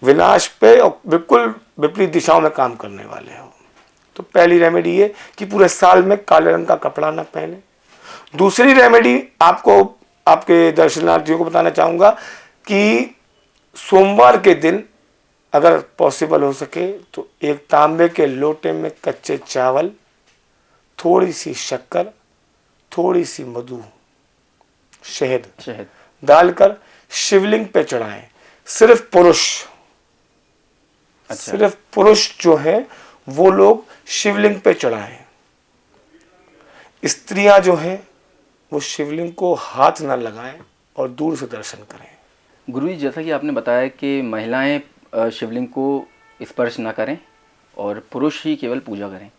B: विनाश पे और बिल्कुल विपरीत दिशाओं में काम करने वाले हो। तो पहली रेमेडी ये कि पूरे साल में काले रंग का कपड़ा ना पहने। दूसरी रेमेडी आपको आपके दर्शनार्थियों को बताना चाहूँगा कि सोमवार के दिन अगर पॉसिबल हो सके तो एक तांबे के लोटे में कच्चे चावल, थोड़ी सी शक्कर, थोड़ी सी मधु, शहद डालकर शिवलिंग पे चढ़ाएं। सिर्फ पुरुष, सिर्फ पुरुष जो है वो लोग शिवलिंग पे चढ़ाएं। स्त्रियां जो हैं वो शिवलिंग को हाथ ना लगाएं और दूर से दर्शन करें।
A: गुरुजी, जैसा कि आपने बताया कि महिलाएं शिवलिंग को स्पर्श ना करें और पुरुष ही केवल पूजा करें।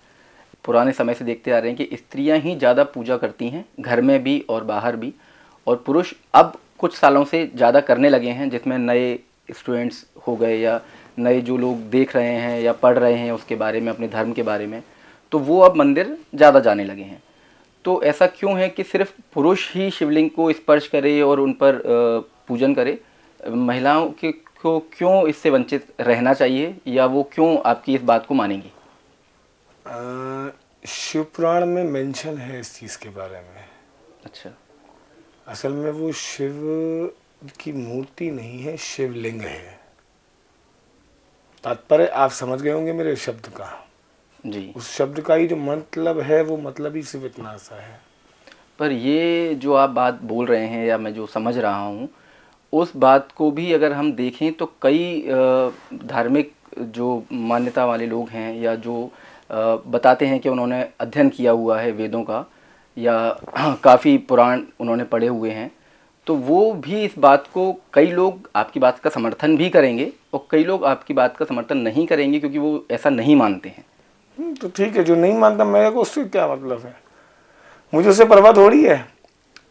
A: पुराने समय से देखते आ रहे हैं कि स्त्रियां ही ज़्यादा पूजा करती हैं, घर में भी और बाहर भी, और पुरुष अब कुछ सालों से ज़्यादा करने लगे हैं, जिसमें नए स्टूडेंट्स हो गए या नए जो लोग देख रहे हैं या पढ़ रहे हैं उसके बारे में, अपने धर्म के बारे में, तो वो अब मंदिर ज़्यादा जाने लगे हैं। तो ऐसा क्यों है कि सिर्फ पुरुष ही शिवलिंग को स्पर्श करे और उन पर पूजन करे? महिलाओं के को क्यों इससे वंचित रहना चाहिए, या वो क्यों आपकी इस बात को मानेंगी?
B: शिव पुराण में मेंशन है इस चीज़ के बारे में।
A: अच्छा।
B: असल में वो शिव की मूर्ति नहीं है, शिवलिंग है। तात्पर्य आप समझ गए होंगे मेरे शब्द का
A: जी।
B: उस शब्द का ही जो मतलब है वो मतलब ही सिर्फ इतना सा है।
A: पर ये जो आप बात बोल रहे हैं या मैं जो समझ रहा हूँ, उस बात को भी अगर हम देखें तो कई धार्मिक जो मान्यता वाले लोग हैं या जो बताते हैं कि उन्होंने अध्ययन किया हुआ है वेदों का, या काफ़ी पुराण उन्होंने पढ़े हुए हैं, तो वो भी इस बात को, कई लोग आपकी बात का समर्थन भी करेंगे और कई लोग आपकी बात का समर्थन नहीं करेंगे क्योंकि वो ऐसा नहीं मानते हैं।
B: तो ठीक है, जो नहीं मानता मेरे को उससे क्या मतलब है, मुझे उससे परवाह थोड़ी है।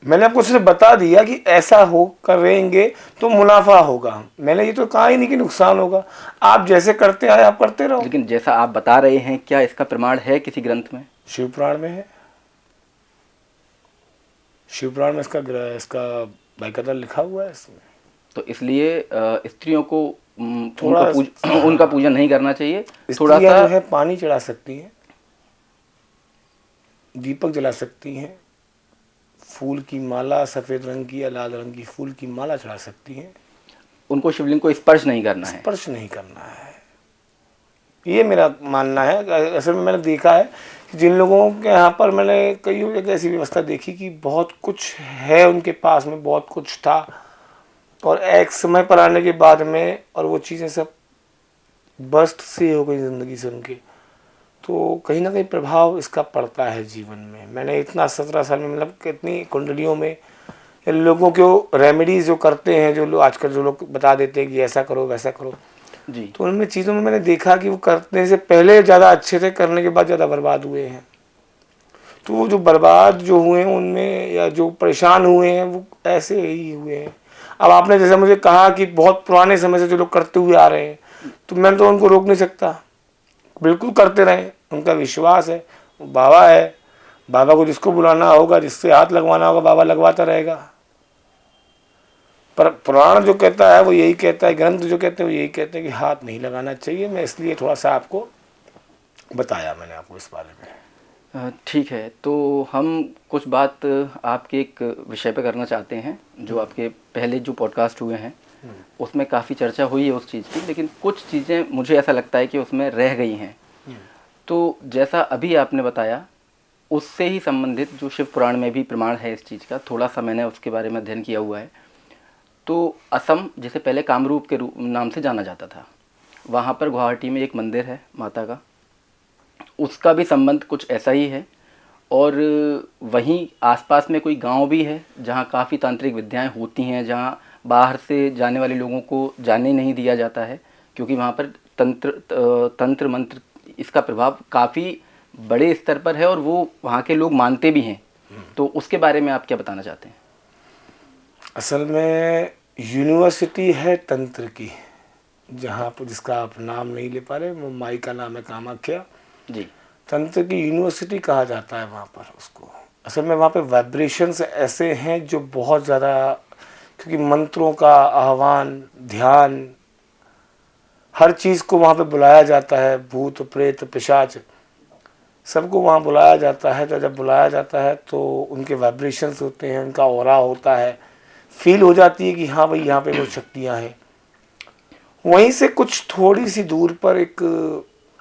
B: मैंने आपको सिर्फ बता दिया कि ऐसा हो करेंगे तो मुनाफा होगा, मैंने ये तो कहा ही नहीं कि नुकसान होगा। आप जैसे करते आए आप करते रहो।
A: लेकिन जैसा आप बता रहे हैं, क्या इसका प्रमाण है किसी ग्रंथ में?
B: शिव पुराण में है, शिव पुराण में इसका बाकायदा लिखा हुआ है इसमें।
A: तो इसलिए स्त्रियों को उनका पूजन नहीं करना चाहिए। थोड़ा सा
B: जो है पानी चढ़ा सकती हैं, दीपक जला सकती हैं, फूल की माला, सफ़ेद रंग की या लाल रंग की फूल की माला चढ़ा सकती हैं।
A: उनको शिवलिंग को स्पर्श नहीं करना है।
B: स्पर्श नहीं करना है, ये मेरा मानना है। असल में मैंने देखा है कि जिन लोगों के यहाँ पर मैंने कई एक ऐसी व्यवस्था देखी कि बहुत कुछ है उनके पास में, बहुत कुछ था, और एक समय पर आने के बाद में और वो चीज़ें सब बस्ट से हो गई ज़िंदगी से उनके, तो कहीं ना कहीं प्रभाव इसका पड़ता है जीवन में। मैंने इतना 17 साल में, मतलब कितनी कुंडलियों में लोगों को रेमेडीज़ जो करते हैं, जो लोग आजकल जो लोग बता देते हैं कि ऐसा करो वैसा करो
A: जी,
B: तो उनमें चीज़ों में मैंने देखा कि वो करने से पहले ज़्यादा अच्छे थे, करने के बाद ज़्यादा बर्बाद हुए हैं। तो वो जो बर्बाद जो हुए हैं उनमें, या जो परेशान हुए हैं, वो ऐसे ही हुए हैं। अब आपने जैसे मुझे कहा कि बहुत पुराने समय से जो लोग करते हुए आ रहे हैं, तो मैं तो उनको रोक नहीं सकता, बिल्कुल करते रहें, उनका विश्वास है, वो बाबा है, बाबा को जिसको बुलाना होगा, जिससे हाथ लगवाना होगा, बाबा लगवाता रहेगा। पर पुराण जो कहता है वो यही कहता है, ग्रंथ जो कहते हैं वो यही कहते हैं कि हाथ नहीं लगाना चाहिए। मैं इसलिए थोड़ा सा आपको बताया मैंने आपको इस बारे में।
A: ठीक है, तो हम कुछ बात आपके एक विषय पे करना चाहते हैं, जो आपके पहले जो पॉडकास्ट हुए हैं उसमें काफ़ी चर्चा हुई है उस चीज़ की, लेकिन कुछ चीज़ें मुझे ऐसा लगता है कि उसमें रह गई हैं। तो जैसा अभी आपने बताया, उससे ही संबंधित जो शिव पुराण में भी प्रमाण है इस चीज़ का, थोड़ा सा मैंने उसके बारे में अध्ययन किया हुआ है। तो असम, जिसे पहले कामरूप के नाम से जाना जाता था, वहाँ पर गुवाहाटी में एक मंदिर है माता का, उसका भी संबंध कुछ ऐसा ही है। और वहीं आसपास में कोई गांव भी है जहाँ काफ़ी तांत्रिक विद्याएं होती हैं, जहाँ बाहर से जाने वाले लोगों को जाने नहीं दिया जाता है, क्योंकि वहाँ पर तंत्र मंत्र इसका प्रभाव काफ़ी बड़े स्तर पर है और वो वहाँ के लोग मानते भी हैं। तो उसके बारे में आप क्या बताना चाहते हैं?
B: असल में यूनिवर्सिटी है तंत्र की, जहाँ पर जिसका आप नाम नहीं ले पा रहे, वो माई का नाम है कामाख्या।
A: जी।
B: तंत्र की यूनिवर्सिटी कहा जाता है वहाँ पर उसको। असल में वहाँ पे वाइब्रेशंस ऐसे हैं जो बहुत ज़्यादा, क्योंकि मंत्रों का आह्वान, ध्यान, हर चीज़ को वहाँ पे बुलाया जाता है, भूत प्रेत पिशाच सबको वहाँ बुलाया जाता है। तो जब बुलाया जाता है तो उनके वाइब्रेशंस होते हैं, उनका ऑरा होता है, फील हो जाती है कि हाँ भाई यहाँ पे वो शक्तियाँ हैं। वहीं से कुछ थोड़ी सी दूर पर एक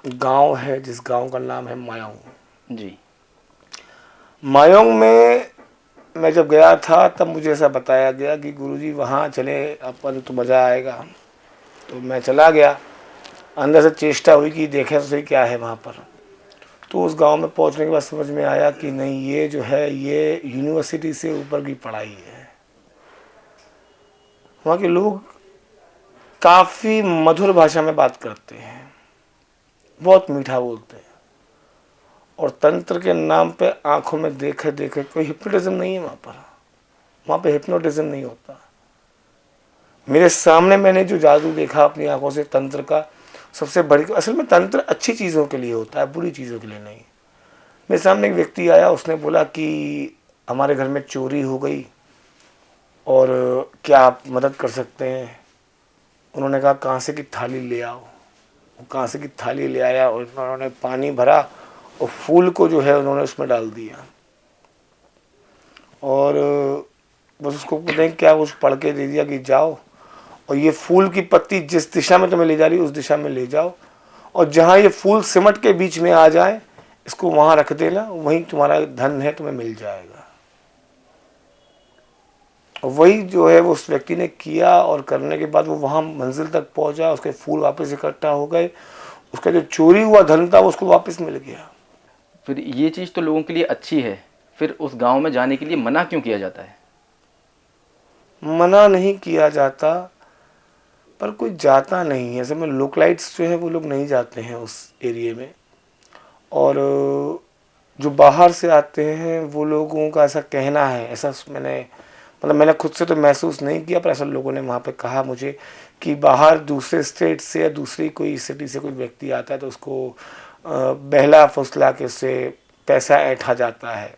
B: गांव है जिस गांव का नाम है मायोंग।
A: जी।
B: मायोंग में मैं जब गया था तब मुझे ऐसा बताया गया कि गुरुजी वहाँ चले अपन तो मज़ा आएगा। तो मैं चला गया, अंदर से चेष्टा हुई कि देखें तो सही क्या है वहाँ पर। तो उस गांव में पहुँचने के बाद समझ में आया कि नहीं, ये जो है ये यूनिवर्सिटी से ऊपर की पढ़ाई है। वहाँ के लोग काफ़ी मधुर भाषा में बात करते हैं, बहुत मीठा बोलते हैं, और तंत्र के नाम पे आंखों में देखे देखे, कोई हिप्नोटिज्म नहीं है वहाँ पे हिप्नोटिज्म नहीं होता। मेरे सामने मैंने जो जादू देखा अपनी आंखों से तंत्र का, सबसे बड़ी, असल में तंत्र अच्छी चीज़ों के लिए होता है, बुरी चीज़ों के लिए नहीं। मेरे सामने एक व्यक्ति आया, उसने बोला कि हमारे घर में चोरी हो गई और क्या आप मदद कर सकते हैं। उन्होंने कहा कांसे की थाली ले आओ। वो कांसे की थाली ले आया और उन्होंने पानी भरा और फूल को जो है उन्होंने उसमें डाल दिया, और बस उसको पता नहीं क्या कुछ पढ़ के दे दिया कि जाओ और ये फूल की पत्ती जिस दिशा में तुम्हें ले जा रही है उस दिशा में ले जाओ, और जहाँ ये फूल सिमट के बीच में आ जाए इसको वहाँ रख देना, वहीं तुम्हारा धन है तुम्हें मिल जाएगा। और वही जो है वो उस व्यक्ति ने किया, और करने के बाद वो वहाँ मंजिल तक पहुँचा, उसके फूल वापस इकट्ठा हो गए, उसका जो चोरी हुआ धन था वो उसको वापस मिल गया।
A: फिर ये चीज़ तो लोगों के लिए अच्छी है, फिर उस गांव में जाने के लिए मना क्यों किया जाता है?
B: मना नहीं किया जाता, पर कोई जाता नहीं है। ऐसे में लोकलाइट्स जो है वो लोग नहीं जाते हैं उस एरिए में, और जो बाहर से आते हैं वो लोगों का ऐसा कहना है, ऐसा मैंने खुद से तो महसूस नहीं किया, पर ऐसा लोगों ने वहाँ पे कहा मुझे कि बाहर दूसरे स्टेट से या दूसरी कोई सिटी से कोई व्यक्ति आता है तो उसको बहला फुसला के उससे पैसा ऐंठा जाता है,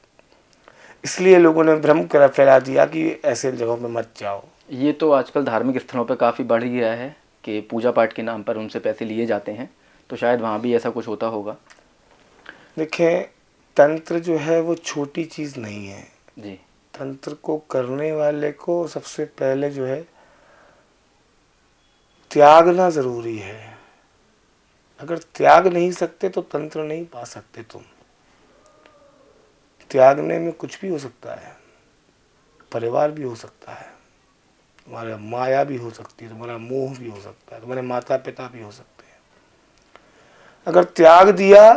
B: इसलिए लोगों ने भ्रम कर फैला दिया कि ऐसे जगहों पे मत जाओ।
A: ये तो आजकल धार्मिक स्थलों पर काफ़ी बढ़ गया है कि पूजा पाठ के नाम पर उनसे पैसे लिए जाते हैं, तो शायद वहाँ भी ऐसा कुछ होता होगा।
B: देखें, तंत्र जो है वो छोटी चीज़ नहीं है
A: जी।
B: तंत्र को करने वाले को सबसे पहले जो है त्यागना ज़रूरी है। अगर त्याग नहीं सकते तो तंत्र नहीं पा सकते तुम। त्यागने में कुछ भी हो सकता है, परिवार भी हो सकता है, तुम्हारा माया भी हो सकती है, तुम्हारा मोह भी हो सकता है, तुम्हारे माता पिता भी हो सकते हैं। अगर त्याग दिया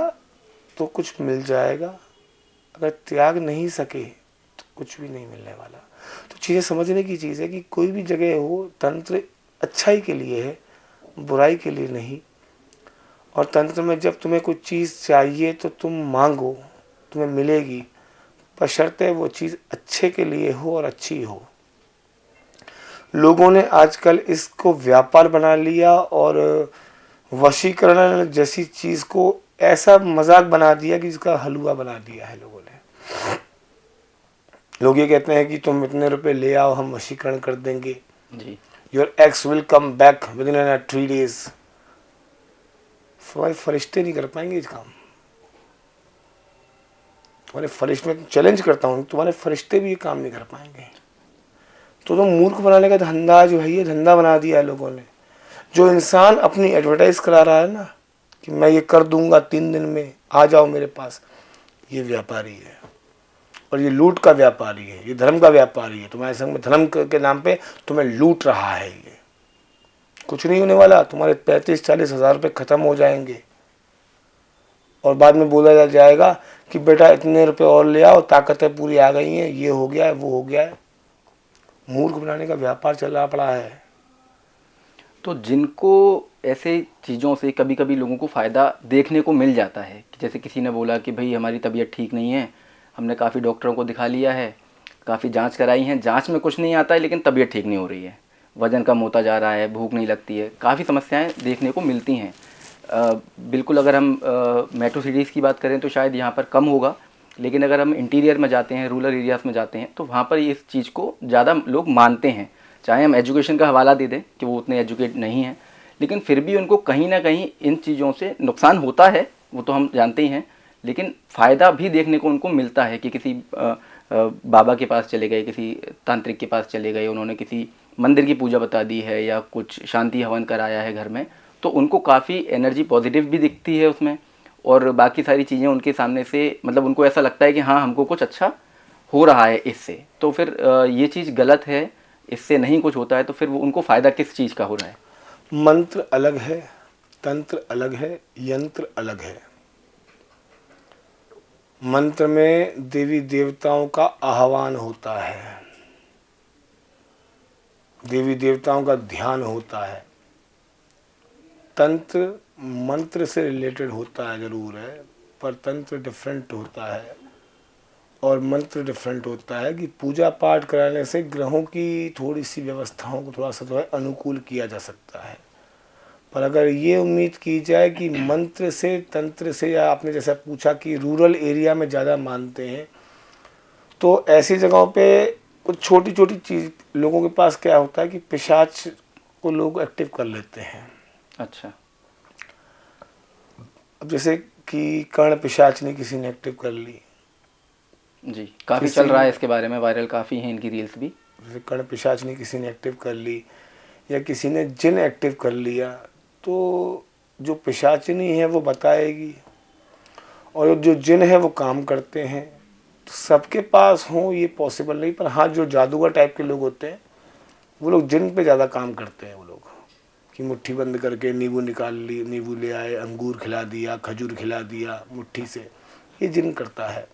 B: तो कुछ मिल जाएगा, अगर त्याग नहीं सके तो कुछ भी नहीं मिलने वाला। तो चीज़ें समझने की चीज़ है कि कोई भी जगह हो, तंत्र अच्छाई के लिए है, बुराई के लिए नहीं। और तंत्र में जब तुम्हें कुछ चीज़ चाहिए तो तुम मांगो, तुम्हें मिलेगी, बशर्ते वो चीज़ अच्छे के लिए हो और अच्छी हो। लोगों ने आजकल इसको व्यापार बना लिया और वशीकरण जैसी चीज़ को ऐसा मजाक बना दिया कि इसका हलवा बना दिया है लोगों ने। लोग ये कहते हैं कि तुम इतने रुपए ले आओ, हम वशीकरण कर देंगे,
A: जी।
B: Your ex will come back within 3 days। फरिश्ते नहीं कर पाएंगे इस काम। तुम्हारे फरिश्ते, मैं चैलेंज करता हूँ, तुम्हारे फरिश्ते भी ये काम नहीं कर पाएंगे। तो मूर्ख बनाने का धंधा जो है, ये धंधा बना दिया है लोगों ने। जो इंसान अपनी एडवर्टाइज करा रहा है ना कि मैं ये कर दूंगा 3 दिन में, आ जाओ मेरे पास, ये व्यापारी है, और ये लूट का व्यापारी है, ये धर्म का व्यापारी है। तुम्हारे संग में धर्म के नाम पे तुम्हें लूट रहा है। ये कुछ नहीं होने वाला, तुम्हारे 35-40 हज़ार रुपये ख़त्म हो जाएंगे, और बाद में बोला जाएगा कि बेटा इतने रुपए और ले आओ, ताकतें पूरी आ गई हैं, ये हो गया है, वो हो गया है। मूर्ख बनाने का व्यापार चला पड़ा है।
A: तो जिनको ऐसे चीज़ों से कभी कभी लोगों को फ़ायदा देखने को मिल जाता है, कि जैसे किसी ने बोला कि भाई हमारी तबीयत ठीक नहीं है, हमने काफ़ी डॉक्टरों को दिखा लिया है, काफ़ी जांच कराई हैं, जांच में कुछ नहीं आता है लेकिन तबीयत ठीक नहीं हो रही है, वज़न कम होता जा रहा है, भूख नहीं लगती है, काफ़ी समस्याएं देखने को मिलती हैं। बिल्कुल अगर हम मेट्रो सिटीज़ की बात करें तो शायद यहाँ पर कम होगा, लेकिन अगर हम इंटीरियर में जाते हैं, रूरल एरियाज़ में जाते हैं, तो वहाँ पर इस चीज़ को ज़्यादा लोग मानते हैं। चाहे हम एजुकेशन का हवाला दे दें कि वो उतने एजुकेट नहीं हैं, लेकिन फिर भी उनको कहीं ना कहीं इन चीज़ों से नुकसान होता है, वो तो हम जानते ही हैं, लेकिन फ़ायदा भी देखने को उनको मिलता है कि किसी बाबा के पास चले गए, किसी तांत्रिक के पास चले गए, उन्होंने किसी मंदिर की पूजा बता दी है या कुछ शांति हवन कराया है घर में, तो उनको काफ़ी एनर्जी पॉजिटिव भी दिखती है उसमें, और बाकी सारी चीज़ें उनके सामने से मतलब उनको ऐसा लगता है कि हाँ हमको कुछ अच्छा हो रहा है इससे। तो फिर ये चीज़ गलत है, इससे नहीं कुछ होता है, तो फिर वो उनको फ़ायदा किस चीज़ का हो रहा है?
B: मंत्र अलग है, तंत्र अलग है, यंत्र अलग है। मंत्र में देवी देवताओं का आह्वान होता है, देवी देवताओं का ध्यान होता है। तंत्र मंत्र से रिलेटेड होता है ज़रूर है, पर तंत्र डिफरेंट होता है और मंत्र डिफरेंट होता है कि पूजा पाठ कराने से ग्रहों की थोड़ी सी व्यवस्थाओं को थोड़ा सा जो है अनुकूल किया जा सकता है। पर अगर ये उम्मीद की जाए कि मंत्र से तंत्र से, या आपने जैसा पूछा कि रूरल एरिया में ज़्यादा मानते हैं, तो ऐसी जगहों पे कुछ छोटी छोटी चीज़ लोगों के पास क्या होता है कि पिशाच को लोग एक्टिव कर लेते हैं।
A: अच्छा।
B: अब जैसे कि कर्ण पिशाचनी किसी ने एक्टिव कर ली,
A: जी, काफ़ी चल रहा है इसके बारे में, वायरल काफ़ी हैं इनकी रील्स भी।
B: जैसे कर्ण पिशाचनी किसी ने एक्टिव कर ली या किसी ने जिन एक्टिव कर लिया, तो जो पिशाचनी है वो बताएगी और जो जिन है वो काम करते हैं। तो सबके पास हो ये पॉसिबल नहीं, पर हाँ जो जादूगर टाइप के लोग होते हैं वो लोग जिन पे ज़्यादा काम करते हैं। वो लोग कि मुट्ठी बंद करके नींबू निकाल ली, नींबू ले आए, अंगूर खिला दिया, खजूर खिला दिया मुट्ठी से, ये जिन करता है।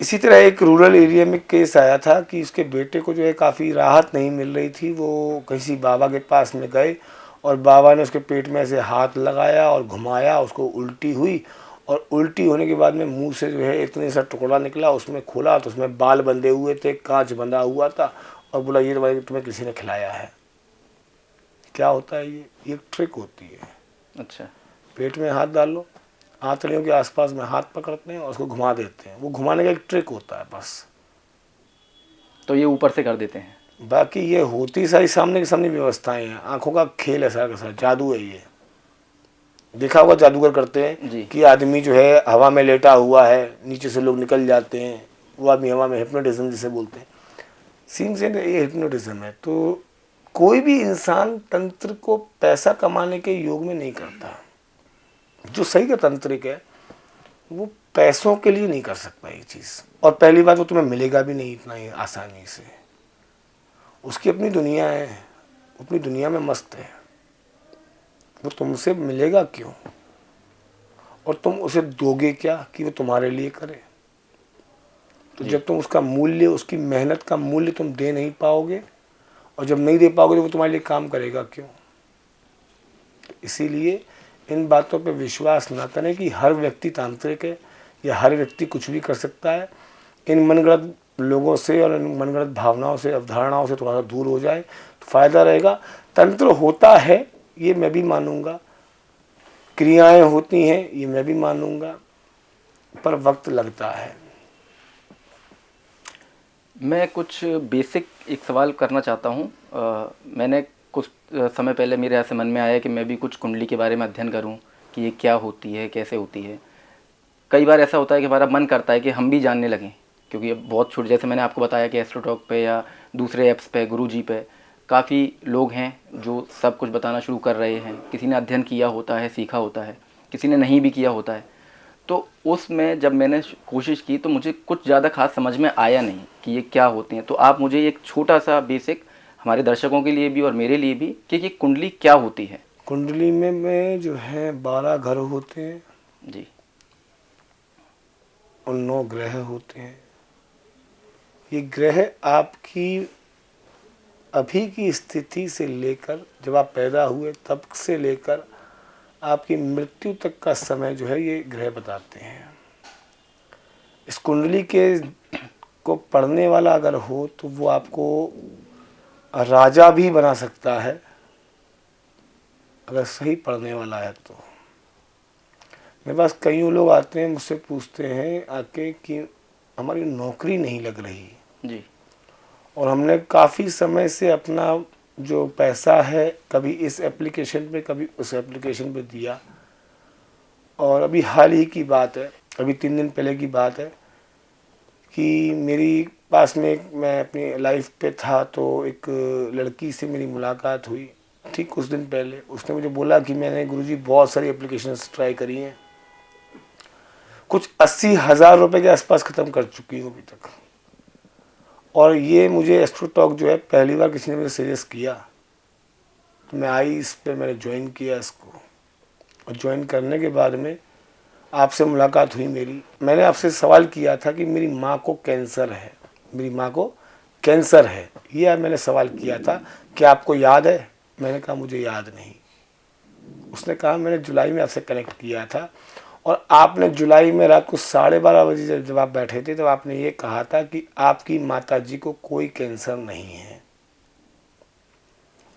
B: इसी तरह एक रूरल एरिया में केस आया था कि उसके बेटे को जो है काफ़ी राहत नहीं मिल रही थी। वो किसी बाबा के पास में गए और बाबा ने उसके पेट में ऐसे हाथ लगाया और घुमाया, उसको उल्टी हुई और उल्टी होने के बाद में मुंह से जो है इतने सा टुकड़ा निकला। उसमें खोला तो उसमें बाल बंधे हुए थे, कांच बंधा हुआ था और बोला ये दवाई तुम्हें किसी ने खिलाया है। क्या होता है ये एक ट्रिक होती है।
A: अच्छा।
B: पेट में हाथ डालो, आंतड़ियों के आसपास में हाथ पकड़ते हैं और उसको घुमा देते हैं। वो घुमाने का एक ट्रिक होता है बस।
A: तो ये ऊपर से कर देते हैं?
B: बाकी ये होती सारी सामने के सामने व्यवस्थाएं हैं, आंखों का खेल है सारा का सारा, जादू है ये। देखा होगा जादूगर करते हैं कि आदमी जो है हवा में लेटा हुआ है, नीचे से लोग निकल जाते हैं, वो आदमी हवा में, हिप्नोटिज्म जिसे बोलते हैं, सीन से ये हिप्नोटिज्म है। तो कोई भी इंसान तंत्र को पैसा कमाने के योग में नहीं करता। जो सही का तंत्रिक है वो पैसों के लिए नहीं कर सकता ये चीज़, और पहली बात वो तुम्हें मिलेगा भी नहीं इतना ही आसानी से। उसकी अपनी दुनिया है, अपनी दुनिया में मस्त है, वो तुमसे मिलेगा क्यों और तुम उसे दोगे क्या कि वो तुम्हारे लिए करे। तो जब तुम उसका मूल्य, उसकी मेहनत का मूल्य तुम दे नहीं पाओगे, और जब नहीं दे पाओगे तो वो तुम्हारे लिए काम करेगा क्यों। इसीलिए इन बातों पे विश्वास ना करें कि हर व्यक्ति तांत्रिक है या हर व्यक्ति कुछ भी कर सकता है। इन मनगढ़ंत लोगों से और इन मनगढ़ंत भावनाओं से, अवधारणाओं से थोड़ा सा दूर हो जाए तो फ़ायदा रहेगा। तंत्र होता है ये मैं भी मानूंगा, क्रियाएं होती हैं ये मैं भी मानूंगा, पर वक्त लगता है।
A: मैं कुछ बेसिक एक सवाल करना चाहता हूँ। मैंने कुछ समय पहले मेरे ऐसे मन में आया कि मैं भी कुछ कुंडली के बारे में अध्ययन करूँ कि ये क्या होती है, कैसे होती है। कई बार ऐसा होता है कि हमारा मन करता है कि हम भी जानने लगें, क्योंकि अब बहुत छोटे, जैसे मैंने आपको बताया कि एस्ट्रोटॉक पे या दूसरे ऐप्स पे, गुरुजी पे काफ़ी लोग हैं जो सब कुछ बताना शुरू कर रहे हैं। किसी ने अध्ययन किया होता है, सीखा होता है, किसी ने नहीं भी किया होता है। तो उसमें जब मैंने कोशिश की तो मुझे कुछ ज़्यादा खास समझ में आया नहीं कि ये क्या होती हैं। तो आप मुझे एक छोटा सा बेसिक हमारे दर्शकों के लिए भी और मेरे लिए भी कि ये कुंडली क्या होती है।
B: कुंडली में जो है 12 घर होते हैं
A: जी।
B: और 9 ग्रह होते हैं। ये ग्रह आपकी अभी की स्थिति से लेकर, जब आप पैदा हुए तब से लेकर आपकी मृत्यु तक का समय जो है ये ग्रह बताते हैं। इस कुंडली के को पढ़ने वाला अगर हो तो वो आपको राजा भी बना सकता है अगर सही पढ़ने वाला है तो। मेरे पास कई लोग आते हैं, मुझसे पूछते हैं आके कि हमारी नौकरी नहीं लग रही
A: जी।
B: और हमने काफ़ी समय से अपना जो पैसा है कभी इस एप्लीकेशन पे कभी उस एप्लीकेशन पे दिया, और अभी हाल ही की बात है, अभी 3 दिन पहले की बात है कि मेरी पास में मैं अपनी लाइफ पे था तो एक लड़की से मेरी मुलाकात हुई ठीक कुछ दिन पहले। उसने मुझे बोला कि मैंने गुरुजी बहुत सारी एप्लीकेशंस ट्राई करी हैं, कुछ 80,000 रुपये के आसपास ख़त्म कर चुकी हूँ अभी तक, और ये मुझे एस्ट्रोटॉक जो है पहली बार किसी ने मुझे सजेस्ट किया, तो मैं आई इस पर मैंने ज्वाइन किया इसको, और ज्वाइन करने के बाद में आपसे मुलाकात हुई मेरी। मैंने आपसे सवाल किया था कि मेरी माँ को कैंसर है, मेरी माँ को कैंसर है, ये मैंने सवाल किया था, क्या आपको याद है? मैंने कहा मुझे याद नहीं। उसने कहा मैंने जुलाई में आपसे कनेक्ट किया था और आपने जुलाई में रात को 12:30 बजे जब आप बैठे थे तो आपने ये कहा था कि आपकी माता जी को कोई कैंसर नहीं है,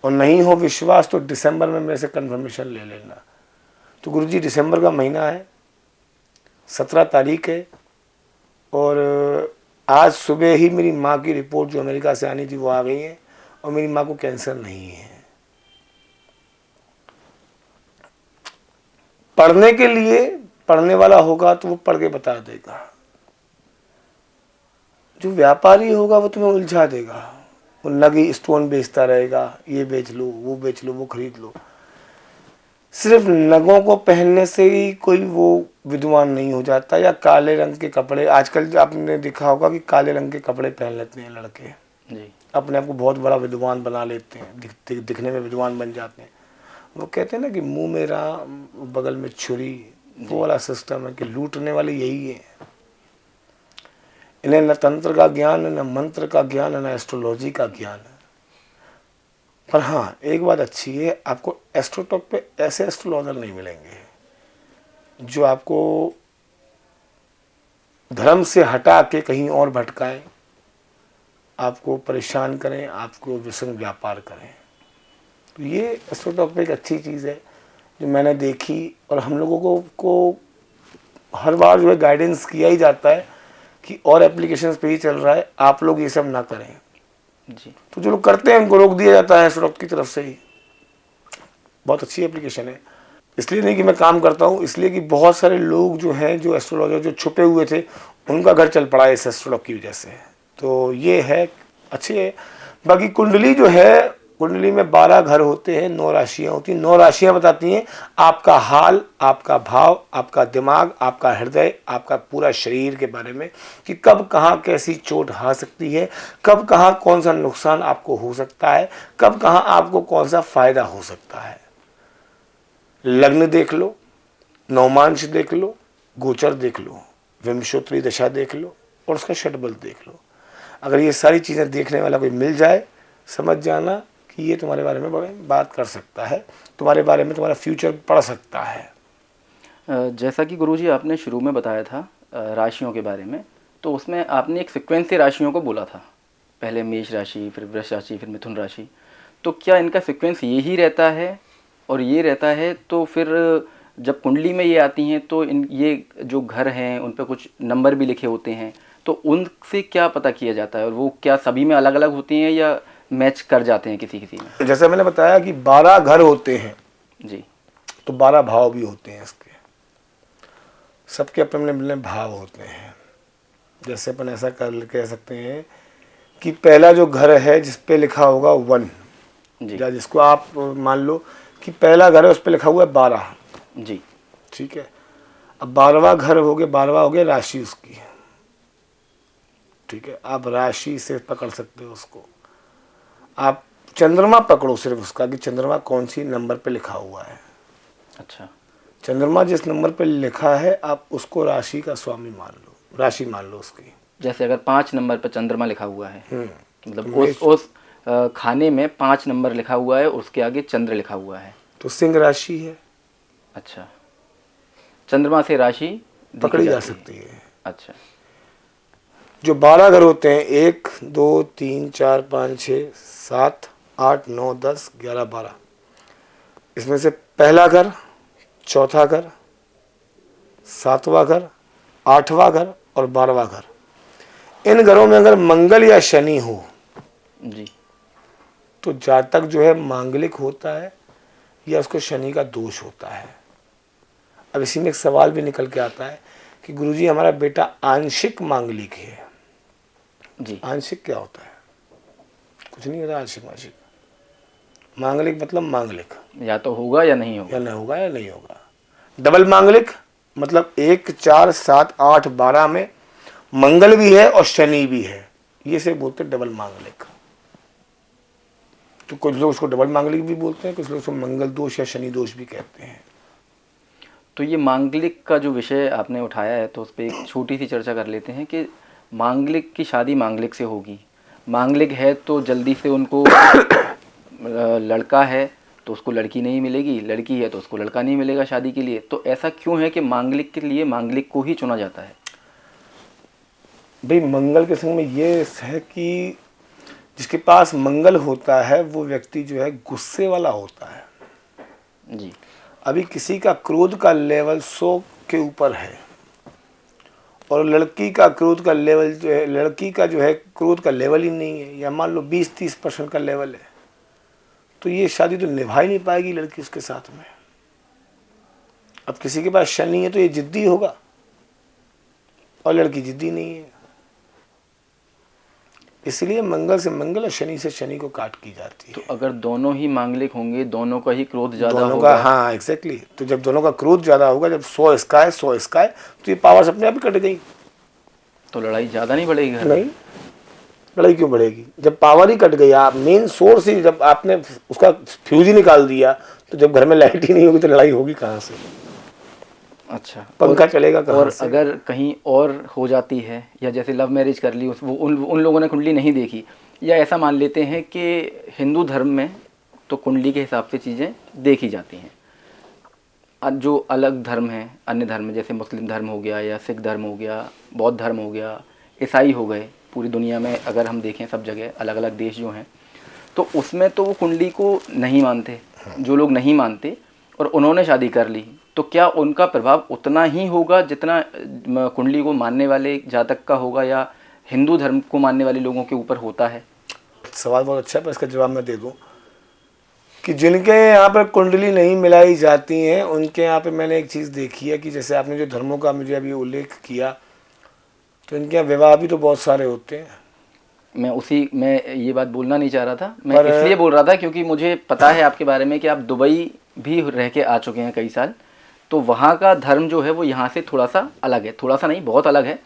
B: और नहीं हो विश्वास तो दिसंबर में मेरे से कन्फर्मेशन ले लेना। तो गुरुजी दिसंबर का महीना है, 17 तारीख है, और आज सुबह ही मेरी माँ की रिपोर्ट जो अमेरिका से आनी थी वो आ गई है, और मेरी माँ को कैंसर नहीं है। पढ़ने के लिए पढ़ने वाला होगा तो वो पढ़ के बता देगा, जो व्यापारी होगा वो तुम्हें उलझा देगा, वो नगी स्टोन बेचता रहेगा, ये बेच लो वो बेच लो वो खरीद लो। सिर्फ नगों को पहनने से ही कोई वो विद्वान नहीं हो जाता, या काले रंग के कपड़े, आजकल आपने देखा होगा कि काले रंग के कपड़े पहन लेते हैं लड़के
A: जी।
B: अपने आप को बहुत बड़ा विद्वान बना लेते हैं, दिखने में विद्वान बन जाते हैं। वो कहते हैं ना कि मुंह में राम बगल में छुरी, वो वाला सिस्टम है कि लूटने वाले यही है। इन्हें न तंत्र का ज्ञान है, न मंत्र का ज्ञान है, न एस्ट्रोलॉजी का ज्ञान है। पर हाँ एक बात अच्छी है, आपको एस्ट्रोटॉक पे ऐसे एस्ट्रोलॉजर नहीं मिलेंगे जो आपको धर्म से हटा के कहीं और भटकाएं, आपको परेशान करें, आपको व्यसन व्यापार करें। तो ये एस्ट्रोटॉक पे एक अच्छी चीज़ है जो मैंने देखी, और हम लोगों को हर बार जो है गाइडेंस किया ही जाता है कि और एप्लीकेशंस पे ही चल रहा है, आप लोग ये सब ना करें।
A: जी।
B: तो जो लोग करते हैं उनको रोक दिया जाता है एस्ट्रोटॉक की तरफ से ही। बहुत अच्छी एप्लीकेशन है, इसलिए नहीं कि मैं काम करता हूँ, इसलिए कि बहुत सारे लोग जो हैं जो एस्ट्रोलॉजर जो छुपे हुए थे उनका घर चल पड़ा है इस एस्ट्रोलॉक की वजह से। तो ये है अच्छी है। बाकी कुंडली जो है, कुंडली में 12 घर होते हैं, 9 राशियाँ होती हैं। 9 राशियाँ बताती हैं आपका हाल, आपका भाव, आपका दिमाग, आपका हृदय, आपका पूरा शरीर के बारे में कि कब कहाँ कैसी चोट आ सकती है, कब कहाँ कौन सा नुकसान आपको हो सकता है, कब कहाँ आपको कौन सा फायदा हो सकता है। लग्न देख लो, नवमांश देख लो, गोचर देख लो, विंशोत्तरी दशा देख लो, और उसका षटबल देख लो। अगर ये सारी चीज़ें देखने वाला कोई मिल जाए, समझ जाना कि ये तुम्हारे बारे में बात कर सकता है, तुम्हारे बारे में तुम्हारा फ्यूचर पढ़ सकता है।
A: जैसा कि गुरुजी आपने शुरू में बताया था राशियों के बारे में, तो उसमें आपने एक सीक्वेंस से राशियों को बोला था, पहले मेष राशि, फिर वृष राशि, फिर मिथुन राशि। तो क्या इनका सीक्वेंस यही रहता है और ये रहता है? तो फिर जब कुंडली में ये आती हैं तो इन ये जो घर हैं उन पर कुछ नंबर भी लिखे होते हैं, तो उनसे क्या पता किया जाता है, और वो क्या सभी में अलग अलग होती हैं या मैच कर जाते हैं किसी किसी में?
B: जैसे मैंने बताया कि 12 घर होते हैं
A: जी।
B: तो 12 भाव भी होते हैं इसके, सबके अपने अपने भाव होते हैं। जैसे अपन ऐसा कह सकते हैं कि पहला जो घर है जिस पे लिखा होगा 1, या जिसको आप मान लो कि पहला घर है उस पर लिखा हुआ है 12।
A: जी।
B: ठीक है, अब 12वां घर हो गया, 12वां हो गया राशि उसकी। ठीक है, आप राशि से पकड़ सकते हो उसको। आप चंद्रमा पकड़ो सिर्फ उसका कि चंद्रमा कौन सी नंबर पे लिखा हुआ है।
A: अच्छा।
B: चंद्रमा जिस नंबर पे लिखा है आप उसको राशि का स्वामी मान लो, राशि मान लो उसकी।
A: जैसे अगर 5 नंबर पर चंद्रमा लिखा हुआ है, मतलब
B: तो
A: उस खाने में 5 नंबर लिखा हुआ है, उसके आगे चंद्र लिखा हुआ है,
B: तो सिंह राशि है।
A: अच्छा, चंद्रमा से राशि
B: पकड़ी जा सकती है।
A: अच्छा।
B: जो 12 घर होते हैं, 1 2 3 4 5 6 7 8 9 10 11 12, इसमें से पहला घर, चौथा घर, 7वां घर, 8वां घर और 12वां घर, इन घरों में अगर मंगल या शनि हो
A: जी।
B: तो जातक जो है मांगलिक होता है या उसको शनि का दोष होता है। अब इसी में एक सवाल भी निकल के आता है कि गुरुजी हमारा बेटा आंशिक मांगलिक है।
A: जी।
B: आंशिक क्या होता है? कुछ नहीं होता आंशिक मांशिक। मांगलिक मतलब मांगलिक,
A: या तो होगा या नहीं होगा।
B: या नहीं होगा या नहीं होगा। डबल मांगलिक मतलब 1 4 7 8 12 में मंगल भी है और शनि भी है, ये से बोलते हैं डबल मांगलिक। तो कुछ लोग उसको डबल मांगलिक भी बोलते हैं, कुछ लोग उसको मंगल दोष या शनि दोष भी कहते हैं।
A: तो ये मांगलिक का जो विषय आपने उठाया है, तो उस पर एक छोटी सी चर्चा कर लेते हैं कि मांगलिक की शादी मांगलिक से होगी। मांगलिक है तो जल्दी से उनको लड़का है तो उसको लड़की नहीं मिलेगी, लड़की है तो उसको लड़का नहीं मिलेगा शादी के लिए। तो ऐसा क्यों है कि मांगलिक के लिए मांगलिक को ही चुना जाता है?
B: भाई मंगल के संग में ये है कि जिसके पास मंगल होता है वो व्यक्ति जो है गुस्से वाला होता है।
A: जी।
B: अभी किसी का क्रोध का लेवल 100 के ऊपर है और लड़की का क्रोध का लेवल जो है, लड़की का जो है क्रोध का लेवल ही नहीं है, या मान लो 20-30% का लेवल है, तो ये शादी तो निभा ही नहीं पाएगी लड़की उसके साथ में। अब किसी के पास शनि है तो ये जिद्दी होगा और लड़की जिद्दी नहीं है, इसलिए मंगल से मंगल और शनि से शनि को काट की जाती है।
A: तो अगर दोनों ही मांगलिक होंगे, दोनों का ही क्रोध ज्यादा
B: दोनों
A: होगा।
B: का, हाँ एग्जैक्टली। तो जब दोनों का क्रोध ज्यादा होगा, जब 100 इसका है 100 इसका है, तो ये पावर्स अपने आप ही कट गई।
A: तो लड़ाई ज्यादा नहीं बढ़ेगी घर में?
B: नहीं, लड़ाई क्यों बढ़ेगी? जब पावर ही कट गई, आप मेन सोर्स ही, जब आपने उसका फ्यूज ही निकाल दिया, तो जब घर में लाइट ही नहीं होगी तो लड़ाई होगी कहाँ से?
A: अच्छा।
B: पंखा चलेगा कहाँ
A: और
B: से?
A: अगर कहीं और हो जाती है, या जैसे लव मैरिज कर ली, वो उन लोगों ने कुंडली नहीं देखी, या ऐसा मान लेते हैं कि हिंदू धर्म में तो कुंडली के हिसाब से चीज़ें देखी जाती हैं। जो अलग धर्म हैं, अन्य धर्म जैसे मुस्लिम धर्म हो गया या सिख धर्म हो गया, बौद्ध धर्म हो गया, ईसाई हो गए, पूरी दुनिया में अगर हम देखें सब जगह अलग अलग देश जो हैं, तो उसमें तो वो कुंडली को नहीं मानते। जो लोग नहीं मानते और उन्होंने शादी कर ली, तो क्या उनका प्रभाव उतना ही होगा जितना कुंडली को मानने वाले जातक का होगा, या हिंदू धर्म को मानने वाले लोगों के ऊपर होता है?
B: सवाल बहुत अच्छा है, पर इसका जवाब मैं दे दूं कि जिनके यहाँ पर कुंडली नहीं मिलाई जाती हैं, उनके यहाँ पे मैंने एक चीज़ देखी है कि जैसे आपने जो धर्मों का मुझे अभी उल्लेख किया, तो इनके यहाँ विवाह भी तो बहुत सारे होते हैं।
A: मैं ये बात बोलना नहीं चाह रहा था, मैं इसलिए बोल रहा था क्योंकि मुझे पता है आपके बारे में कि आप दुबई भी रह के आ चुके हैं कई साल, तो वहाँ का धर्म जो है वो यहाँ से थोड़ा सा अलग है, थोड़ा सा नहीं बहुत अलग है।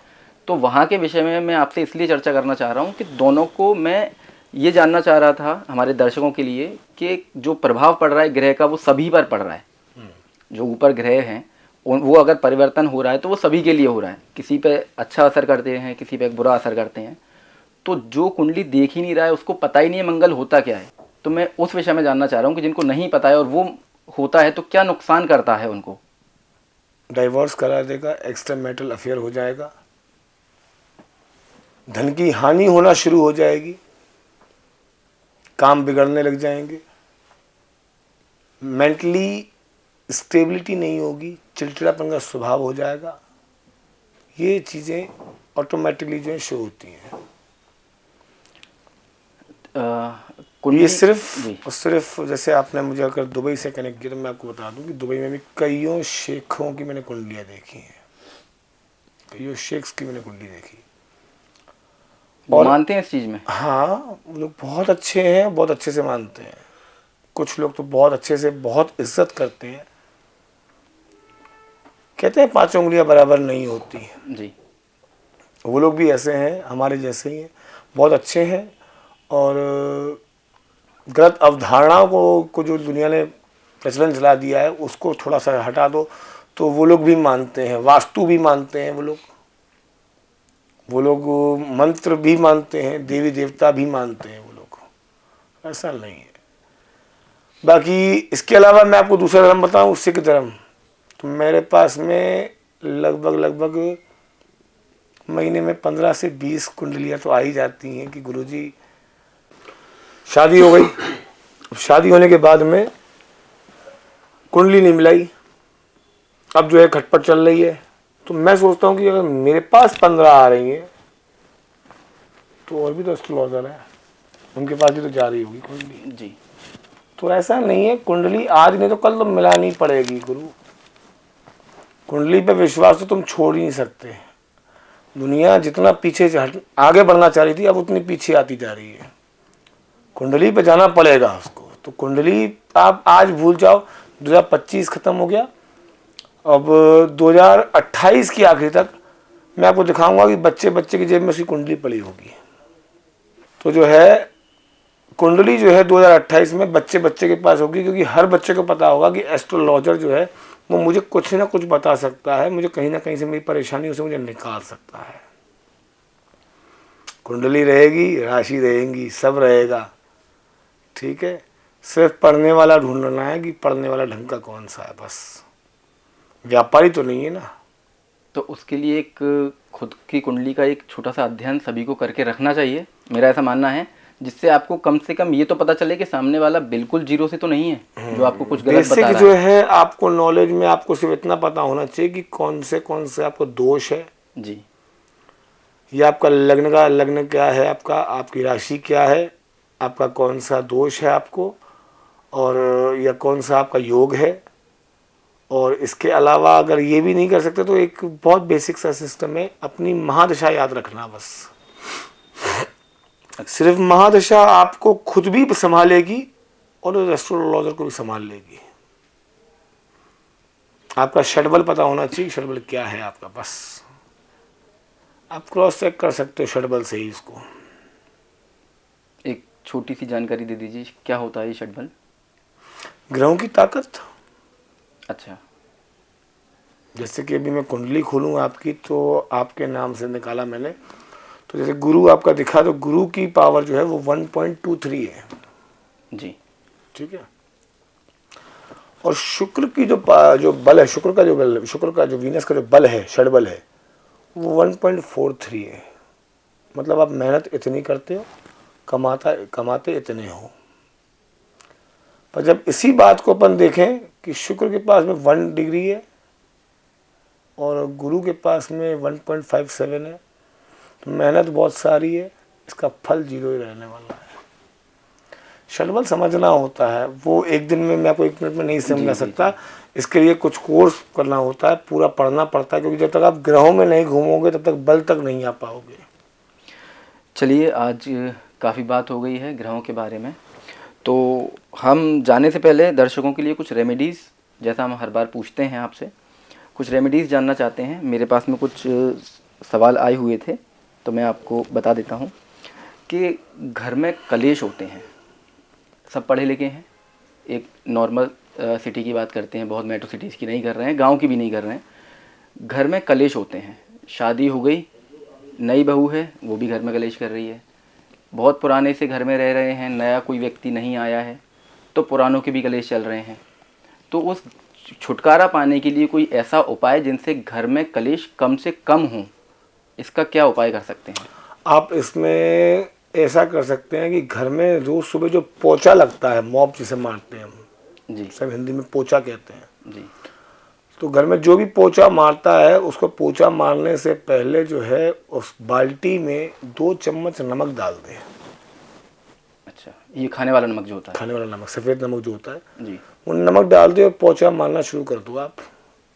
A: तो वहाँ के विषय में मैं आपसे इसलिए चर्चा करना चाह रहा हूँ कि दोनों को, मैं ये जानना चाह रहा था हमारे दर्शकों के लिए कि जो प्रभाव पड़ रहा है ग्रह का वो सभी पर पड़ रहा है। जो ऊपर ग्रह हैं वो अगर परिवर्तन हो रहा है तो वो सभी के लिए हो रहा है, किसी पे अच्छा असर करते हैं, किसी पे बुरा असर करते हैं। तो जो कुंडली देख ही नहीं रहा है, उसको पता ही नहीं है मंगल होता क्या है, तो मैं उस विषय में जानना चाह रहा हूँ कि जिनको नहीं पता है और वो होता है तो क्या नुकसान करता है उनको?
B: डाइवोर्स करा देगा, एक्स्ट्रा मैरिटल अफेयर हो जाएगा, धन की हानि होना शुरू हो जाएगी, काम बिगड़ने लग जाएंगे, मेंटली स्टेबिलिटी नहीं होगी, चिड़चिड़ापन का स्वभाव हो जाएगा। ये चीज़ें ऑटोमेटिकली जो है शो होती हैं। ये सिर्फ जैसे आपने मुझे अगर दुबई से कनेक्ट किया तो मैं आपको बता दूं कि दुबई में भी कईयों शेखों की मैंने कुंडलियाँ देखी हैं, कईयों शेख्स की मैंने कुंडली देखी।
A: और मानते हैं इस चीज़ में?
B: हाँ, वो लोग बहुत अच्छे हैं, बहुत अच्छे से मानते हैं। कुछ लोग तो बहुत अच्छे से बहुत इज्जत करते हैं। कहते हैं 5 उंगलियां बराबर नहीं होती
A: जी।
B: वो लोग भी ऐसे हैं, हमारे जैसे ही हैं, बहुत अच्छे हैं। और गलत अवधारणाओं को जो दुनिया ने प्रचलन चला दिया है उसको थोड़ा सा हटा दो तो वो लोग भी मानते हैं। वास्तु भी मानते हैं वो लोग मंत्र भी मानते हैं, देवी देवता भी मानते हैं वो लोग, ऐसा नहीं है। बाकी इसके अलावा मैं आपको दूसरा धर्म बताऊं, सिख धर्म, तो मेरे पास में लगभग महीने में 15 से 20 कुंडलियाँ तो आ ही जाती हैं कि गुरुजी शादी हो गई। शादी होने के बाद में कुंडली नहीं मिलाई, अब जो है खटपट चल रही है। तो मैं सोचता हूँ कि अगर मेरे पास 15 आ रही हैं तो और भी तो एस्ट्रोलॉजर है, उनके पास भी तो जा रही होगी कुंडली।
A: जी।
B: तो ऐसा नहीं है, कुंडली आज नहीं तो कल तो मिलानी पड़ेगी गुरु। कुंडली पे विश्वास तो तुम छोड़ ही नहीं सकते। दुनिया जितना पीछे से आगे बढ़ना चाह रही थी, अब उतनी पीछे आती जा रही है। कुंडली पे जाना पड़ेगा उसको। तो कुंडली आप आज भूल जाओ, 2025 खत्म हो गया, अब 2028 की आखिरी तक मैं आपको दिखाऊंगा कि बच्चे बच्चे की जेब में उसकी कुंडली पड़ी होगी। तो जो है कुंडली जो है 2028 में बच्चे बच्चे के पास होगी, क्योंकि हर बच्चे को पता होगा कि एस्ट्रोलॉजर जो है वो मुझे कुछ ना कुछ बता सकता है, मुझे कहीं ना कहीं से मेरी परेशानियों से मुझे निकाल सकता है। कुंडली रहेगी, राशि रहेंगी, सब रहेगा, ठीक है। सिर्फ पढ़ने वाला ढूंढना है कि पढ़ने वाला ढंग का कौन सा है, बस। व्यापारी तो नहीं है ना।
A: तो उसके लिए एक खुद की कुंडली का एक छोटा सा अध्ययन सभी को करके रखना चाहिए, मेरा ऐसा मानना है, जिससे आपको कम से कम ये तो पता चले कि सामने वाला बिल्कुल जीरो से तो नहीं है जो आपको कुछ गलत बता
B: बेसिक
A: रहा
B: जो
A: है।
B: है आपको नॉलेज में आपको सिर्फ इतना पता होना चाहिए कि कौन से आपको दोष है।
A: जी।
B: ये आपका लग्न क्या है, आपका आपकी राशि क्या है, आपका कौन सा दोष है आपको, और या कौन सा आपका योग है। और इसके अलावा अगर ये भी नहीं कर सकते तो एक बहुत बेसिक सा सिस्टम है, अपनी महादशा याद रखना बस। सिर्फ महादशा आपको खुद भी संभालेगी और उस एस्ट्रोलॉजर को भी संभाल लेगी। आपका षडबल पता होना चाहिए, षडबल क्या है आपका, बस। आप क्रॉस चेक कर सकते हो षडबल से ही इसको।
A: एक छोटी सी जानकारी दे दीजिए, क्या होता है ये षडबल?
B: ग्रहों की ताकत।
A: अच्छा।
B: जैसे कि अभी मैं कुंडली खोलूँ आपकी, तो आपके नाम से निकाला मैंने, तो जैसे गुरु आपका दिखा, तो गुरु की पावर जो है वो 1.23 है।
A: जी।
B: ठीक है। और शुक्र की जो बल है, शुक्र का जो वीनस का जो बल है, षडबल है, वो 1.43 है। मतलब आप मेहनत इतनी करते हो, कमाते इतने हो। पर जब इसी बात को अपन देखें कि शुक्र के पास में 1 डिग्री है और गुरु के पास में 1.57 है, तो मेहनत बहुत सारी है, इसका फल 0 ही रहने वाला है। षडबल समझना होता है, वो एक दिन में मैं आपको 1 मिनट में नहीं समझा सकता। इसके लिए कुछ कोर्स करना होता है, पूरा पढ़ना पड़ता है, क्योंकि जब तक आप ग्रहों में नहीं घूमोगे तब तक बल तक नहीं आ पाओगे।
A: चलिए, आज काफ़ी बात हो गई है ग्रहों के बारे में, तो हम जाने से पहले दर्शकों के लिए कुछ रेमेडीज़, जैसा हम हर बार पूछते हैं आपसे, कुछ रेमेडीज़ जानना चाहते हैं। मेरे पास में कुछ सवाल आए हुए थे, तो मैं आपको बता देता हूँ कि घर में कलेश होते हैं, सब पढ़े लिखे हैं, एक नॉर्मल सिटी की बात करते हैं, बहुत मेट्रो सिटीज़ की नहीं कर रहे हैं, गांव की भी नहीं कर रहे हैं। घर में कलेश होते हैं, शादी हो गई, नई बहू है, वो भी घर में कलेश कर रही है, बहुत पुराने से घर में रह रहे हैं, नया कोई व्यक्ति नहीं आया है, तो पुरानों के भी कलेश चल रहे हैं। तो उस छुटकारा पाने के लिए कोई ऐसा उपाय जिनसे घर में कलेश कम से कम हो, इसका क्या उपाय कर सकते हैं?
B: आप इसमें ऐसा कर सकते हैं कि घर में रोज सुबह जो पोछा लगता है, मॉप जिसे मारते हैं हम,
A: जी।
B: सब हिंदी में पोछा कहते हैं।
A: जी।
B: तो घर में जो भी पोछा मारता है, उसको पोछा मारने से पहले जो है उस बाल्टी में 2 चम्मच नमक डाल दें।
A: अच्छा, ये खाने वाला नमक जो होता है?
B: खाने वाला नमक, सफ़ेद नमक जो होता है,
A: जी।
B: वो नमक डाल दे और पोछा मारना शुरू कर दो आप।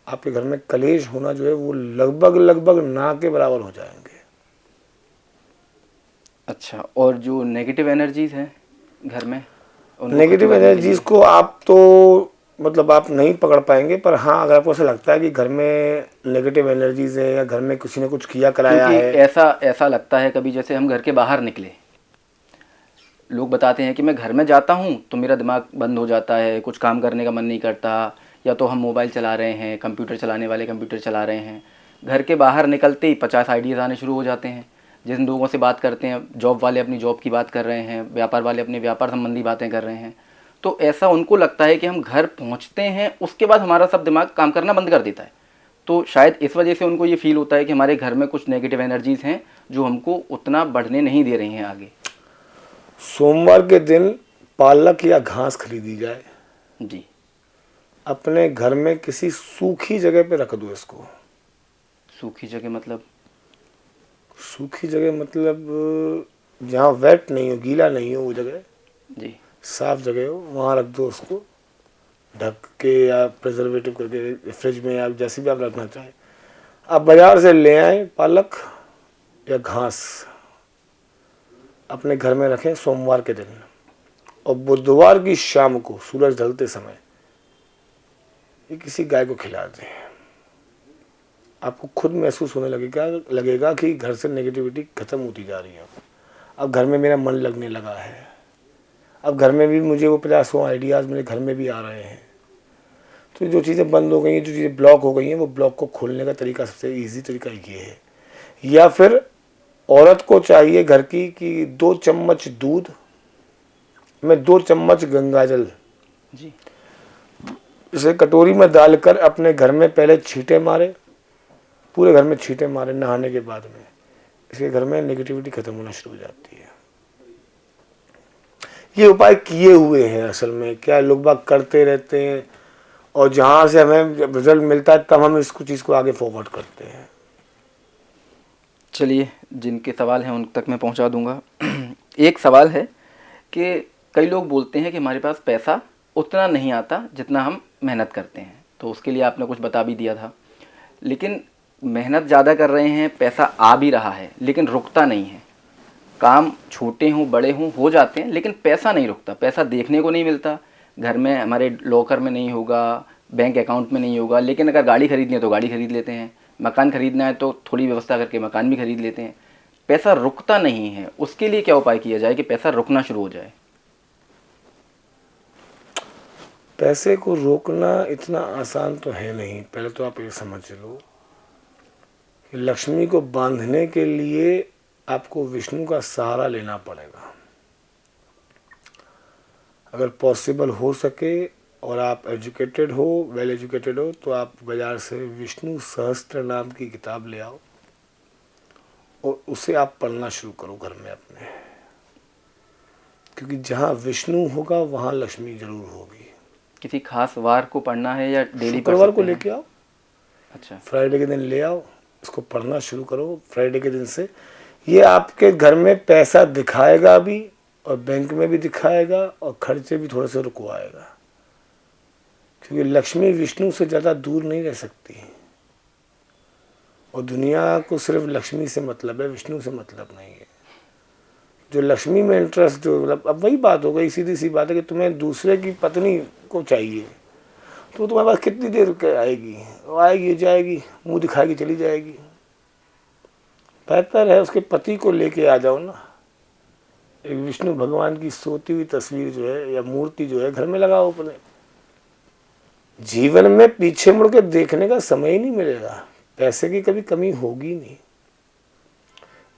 B: आपके घर में कलेश होना जो है वो लगभग ना के बराबर हो जाएंगे।
A: अच्छा, और जो नेगेटिव एनर्जीज हैं घर में,
B: नेगेटिव एनर्जीज को आप तो मतलब आप नहीं पकड़ पाएंगे, पर हाँ, अगर आपको ऐसा लगता है कि घर में नेगेटिव एनर्जीज है या घर में किसी ने कुछ किया कराया
A: क्योंकि
B: है,
A: ऐसा लगता है कभी, जैसे हम घर के बाहर निकले, लोग बताते हैं कि मैं घर में जाता हूँ तो मेरा दिमाग बंद हो जाता है, कुछ काम करने का मन नहीं करता, या तो हम मोबाइल चला रहे हैं, कंप्यूटर चलाने वाले कंप्यूटर चला रहे हैं, घर के बाहर निकलते ही 50 आइडियाज़ आने शुरू हो जाते हैं। जिन लोगों से बात करते हैं, जॉब वाले अपनी जॉब की बात कर रहे हैं, व्यापार वाले अपने व्यापार संबंधी बातें कर रहे हैं, तो ऐसा उनको लगता है कि हम घर पहुंचते हैं उसके बाद हमारा सब दिमाग काम करना बंद कर देता है। तो शायद इस वजह से उनको ये फील होता है कि हमारे घर में कुछ नेगेटिव एनर्जीज हैं जो हमको उतना बढ़ने नहीं दे रही हैं आगे।
B: सोमवार के दिन पालक या घास खरीदी जाए,
A: जी।
B: अपने घर में किसी सूखी जगह पे रख दो इसको।
A: सूखी जगह मतलब?
B: सूखी जगह मतलब जहाँ वेट नहीं हो, गीला नहीं हो वो जगह,
A: जी।
B: साफ जगह हो, वहाँ रख दो उसको, ढक के या प्रिजर्वेटिव करके फ्रिज में, या जैसे भी आप रखना चाहें। आप बाजार से ले आए पालक या घास, अपने घर में रखें सोमवार के दिन, और बुधवार की शाम को सूरज ढलते समय ये किसी गाय को खिला दें। आपको खुद महसूस होने लगेगा कि घर से नेगेटिविटी खत्म होती जा रही है। अब घर में मेरा मन लगने लगा है, अब घर में भी मुझे वो 50 आइडियाज़ मेरे घर में भी आ रहे हैं। तो जो चीज़ें बंद हो गई हैं, जो चीज़ें ब्लॉक हो गई हैं, वो ब्लॉक को खोलने का तरीका सबसे ईजी तरीका ये है। या फिर औरत को चाहिए घर की कि 2 चम्मच दूध में 2 चम्मच गंगाजल
A: जी।
B: इसे कटोरी में डालकर अपने घर में पहले छींटे मारे, पूरे घर में छींटे मारे नहाने के बाद में, इसके घर में नेगेटिविटी खत्म होना शुरू हो जाती है। ये उपाय किए हुए हैं असल में, क्या लोग बाग करते रहते हैं, और जहाँ से हमें रिजल्ट मिलता है तब हम इसको चीज़ को आगे फॉरवर्ड करते हैं।
A: चलिए, जिनके सवाल हैं उन तक मैं पहुंचा दूंगा। एक सवाल है कि कई लोग बोलते हैं कि हमारे पास पैसा उतना नहीं आता जितना हम मेहनत करते हैं, तो उसके लिए आपने कुछ बता भी दिया था। लेकिन मेहनत ज़्यादा कर रहे हैं, पैसा आ भी रहा है, लेकिन रुकता नहीं है। काम छोटे हों बड़े हों हो जाते हैं, लेकिन पैसा नहीं रुकता। पैसा देखने को नहीं मिलता, घर में हमारे लॉकर में नहीं होगा, बैंक अकाउंट में नहीं होगा। लेकिन अगर गाड़ी खरीदनी है तो गाड़ी खरीद लेते हैं, मकान खरीदना है तो थोड़ी व्यवस्था करके मकान भी खरीद लेते हैं। पैसा रुकता नहीं है, उसके लिए क्या उपाय किया जाए कि पैसा रुकना शुरू हो जाए?
B: पैसे को रोकना इतना आसान तो है नहीं। पहले तो आप ये समझ लो कि लक्ष्मी को बांधने के लिए आपको विष्णु का सहारा लेना पड़ेगा। अगर पॉसिबल हो सके और आप एजुकेटेड हो, वेल एजुकेटेड हो, तो आप बाजार से विष्णु सहस्त्र नाम की किताब ले आओ और उसे आप पढ़ना शुरू करो घर में अपने, क्योंकि जहाँ विष्णु होगा वहाँ लक्ष्मी जरूर होगी।
A: किसी खास वार को पढ़ना है या डेली?
B: शुक्रवार को लेके आओ।
A: अच्छा।
B: फ्राइडे के दिन ले आओ, इसको पढ़ना शुरू करो। फ्राइडे के दिन से ये आपके घर में पैसा दिखाएगा भी, और बैंक में भी दिखाएगा, और खर्चे भी थोड़े से रुकवाएगा। क्योंकि लक्ष्मी विष्णु से ज़्यादा दूर नहीं रह सकती, और दुनिया को सिर्फ लक्ष्मी से मतलब है, विष्णु से मतलब नहीं है। जो लक्ष्मी में इंटरेस्ट, जो मतलब, अब वही बात हो गई, सीधी सी बात है कि तुम्हें दूसरे की पत्नी को चाहिए, तो तुम्हारे पास कितनी देर के आएगी? वो आएगी जाएगी, मुंह दिखाएगी चली जाएगी। बेहतर है उसके पति को लेके आ जाओ ना। एक विष्णु भगवान की सोती हुई तस्वीर जो है या मूर्ति जो है घर में लगाओ अपने। जीवन में पीछे मुड़ के देखने का समय ही नहीं मिलेगा, पैसे की कभी कमी होगी नहीं।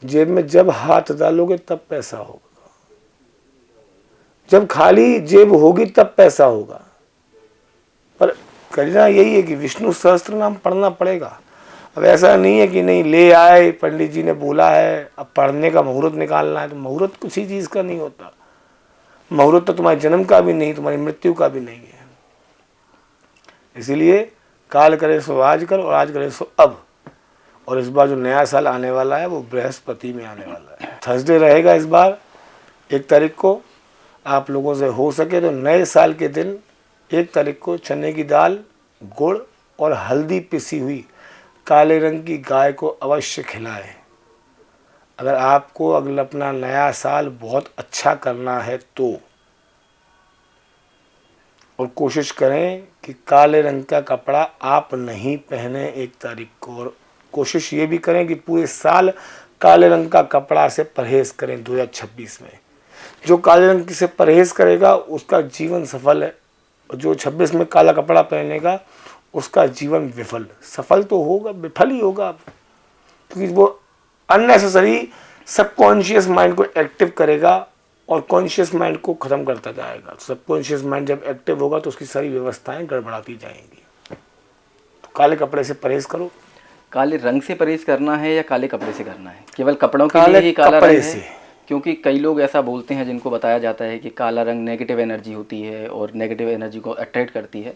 B: जेब में जब हाथ डालोगे तब पैसा होगा, जब खाली जेब होगी तब पैसा होगा। पर करना यही है कि विष्णु सहस्त्र नाम पढ़ना पड़ेगा। अब ऐसा नहीं है कि नहीं ले आए, पंडित जी ने बोला है, अब पढ़ने का मुहूर्त निकालना है, तो मुहूर्त कुछ ही चीज़ का नहीं होता। मुहूर्त तो तुम्हारे जन्म का भी नहीं, तुम्हारी मृत्यु का भी नहीं है। इसीलिए काल करे सो आज कर, और आज करे सो अब। और इस बार जो नया साल आने वाला है वो बृहस्पति में आने वाला है, थर्सडे रहेगा इस बार 1 तारीख को। आप लोगों से हो सके तो नए साल के दिन 1 तारीख को चने की दाल, गुड़ और हल्दी पिसी हुई काले रंग की गाय को अवश्य खिलाएं। अगर आपको अगला अपना नया साल बहुत अच्छा करना है तो, और कोशिश करें कि काले रंग का कपड़ा आप नहीं पहने 1 तारीख को, और कोशिश ये भी करें कि पूरे साल काले रंग का कपड़ा से परहेज़ करें 2026 में। जो काले रंग से परहेज़ करेगा उसका जीवन सफल है, और जो 26 में काला कपड़ा पहनेगा उसका जीवन विफल। सफल तो होगा, विफल ही होगा, क्योंकि वो अननेसेसरी सबकॉन्शियस माइंड को एक्टिव करेगा और कॉन्शियस माइंड को ख़त्म करता जाएगा। सबकॉन्शियस माइंड जब एक्टिव होगा तो उसकी सारी व्यवस्थाएं गड़बड़ाती जाएंगी। तो काले कपड़े से परहेज करो।
A: काले रंग से परहेज करना है या काले कपड़े से करना है? केवल कपड़ों के
B: काले
A: लिए ही काला
B: कपड़े
A: रंग
B: से।
A: है? क्योंकि कई लोग ऐसा बोलते हैं जिनको बताया जाता है कि काला रंग नेगेटिव एनर्जी होती है और नेगेटिव एनर्जी को अट्रैक्ट करती है।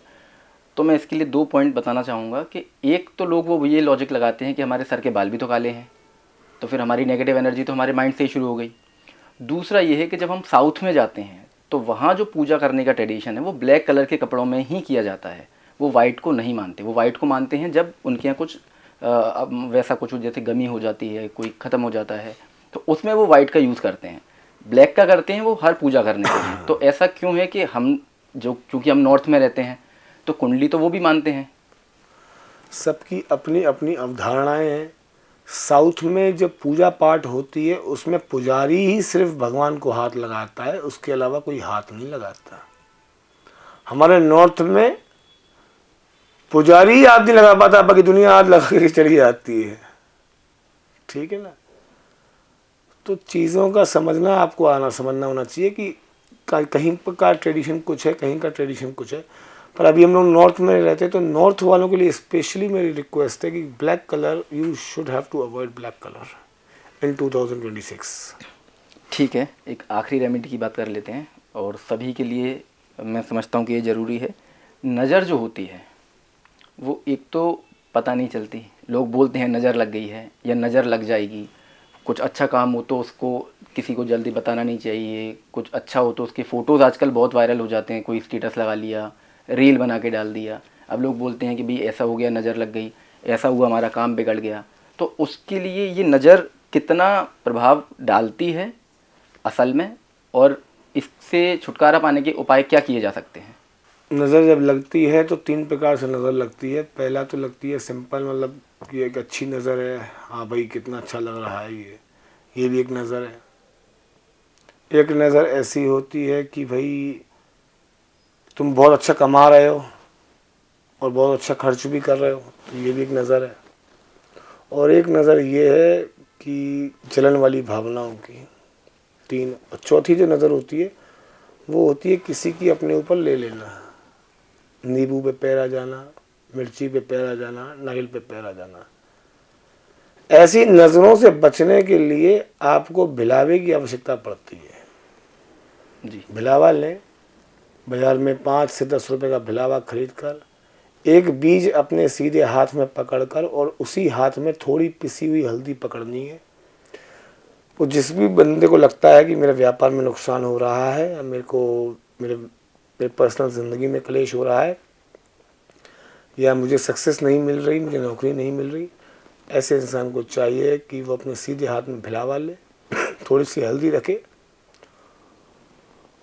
A: तो मैं इसके लिए 2 पॉइंट बताना चाहूँगा कि एक तो लोग वो ये लॉजिक लगाते हैं कि हमारे सर के बाल भी तो काले हैं, तो फिर हमारी नेगेटिव एनर्जी तो हमारे माइंड से ही शुरू हो गई। दूसरा ये है कि जब हम साउथ में जाते हैं तो वहाँ जो पूजा करने का ट्रेडिशन है वो ब्लैक कलर के कपड़ों में ही किया जाता है। वो वाइट को नहीं मानते। वो वाइट को मानते हैं जब उनके यहाँ कुछ वैसा कुछ जैसे गमी हो जाती है, कोई ख़त्म हो जाता है, तो उसमें वो वाइट का यूज़ करते हैं। ब्लैक का करते हैं वो हर पूजा करने के लिए। तो ऐसा क्यों है कि हम जो, क्योंकि हम नॉर्थ में रहते हैं तो कुंडली तो वो भी मानते हैं।
B: सबकी अपनी अपनी अवधारणाएं हैं। साउथ में जब पूजा पाठ होती है उसमें पुजारी ही सिर्फ भगवान को हाथ लगाता है, उसके अलावा कोई हाथ नहीं लगाता। हमारे नॉर्थ में पुजारी ही हाथ नहीं लगा पाता, बाकी दुनिया हाथ लगा के चली जाती है। ठीक है ना? तो चीज़ों का समझना आपको समझना होना चाहिए कि कहीं का ट्रेडिशन कुछ है, कहीं का ट्रेडिशन कुछ है। पर अभी हम लोग नॉर्थ में रहते हैं तो नॉर्थ वालों के लिए स्पेशली मेरी रिक्वेस्ट है कि black colour, you should have to avoid black colour in 2026।
A: ठीक है, एक आखिरी रेमेडी की बात कर लेते हैं और सभी के लिए मैं समझता हूँ कि ये ज़रूरी है। नज़र जो होती है वो एक तो पता नहीं चलती। लोग बोलते हैं नज़र लग गई है या नज़र लग जाएगी। कुछ अच्छा काम हो तो उसको किसी को जल्दी बताना नहीं चाहिए। कुछ अच्छा हो तो उसके फ़ोटोज़ आजकल बहुत वायरल हो जाते हैं। कोई स्टेटस लगा लिया, रील बना के डाल दिया। अब लोग बोलते हैं कि भाई ऐसा हो गया, नज़र लग गई, ऐसा हुआ, हमारा काम बिगड़ गया। तो उसके लिए ये नज़र कितना प्रभाव डालती है असल में, और इससे छुटकारा पाने के उपाय क्या किए जा सकते हैं?
B: नज़र जब लगती है तो 3 प्रकार से नज़र लगती है। पहला तो लगती है सिंपल, मतलब कि एक अच्छी नज़र है, हाँ भाई कितना अच्छा लग रहा है ये भी एक नज़र है। एक नज़र ऐसी होती है कि भाई तुम बहुत अच्छा कमा रहे हो और बहुत अच्छा खर्च भी कर रहे हो, तो ये भी एक नज़र है। और एक नज़र ये है कि जलन वाली भावनाओं की। 3। और चौथी जो नज़र होती है वो होती है किसी की अपने ऊपर ले लेना। नींबू पे पैर आ जाना, मिर्ची पे पैर आ जाना, नारियल पे पैर आ जाना। ऐसी नज़रों से बचने के लिए आपको भिलावे की आवश्यकता पड़ती है
A: जी।
B: भिलावा लें। बाज़ार में 5 से 10 रुपए का भिलावा खरीद कर एक बीज अपने सीधे हाथ में पकड़कर और उसी हाथ में थोड़ी पिसी हुई हल्दी पकड़नी है। वो जिस भी बंदे को लगता है कि मेरे व्यापार में नुकसान हो रहा है या मेरे पर्सनल ज़िंदगी में क्लेश हो रहा है या मुझे सक्सेस नहीं मिल रही, मुझे नौकरी नहीं मिल रही, ऐसे इंसान को चाहिए कि वो अपने सीधे हाथ में भिलावा ले, थोड़ी सी हल्दी रखे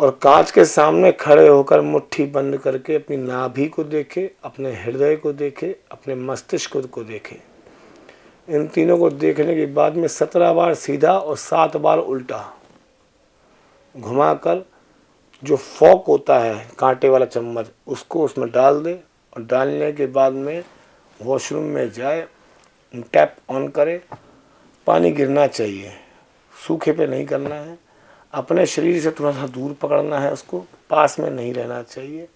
B: और कांच के सामने खड़े होकर मुट्ठी बंद करके अपनी नाभि को देखे, अपने हृदय को देखे, अपने मस्तिष्क को देखे। इन तीनों को देखने के बाद में 17 बार सीधा और 7 बार उल्टा घुमाकर जो फॉक होता है, कांटे वाला चम्मच, उसको उसमें डाल दे और डालने के बाद में वॉशरूम में जाए, टैप ऑन करे। पानी गिरना चाहिए, सूखे पे नहीं करना है। अपने शरीर से थोड़ा सा दूर पकड़ना है, उसको पास में नहीं रहना चाहिए।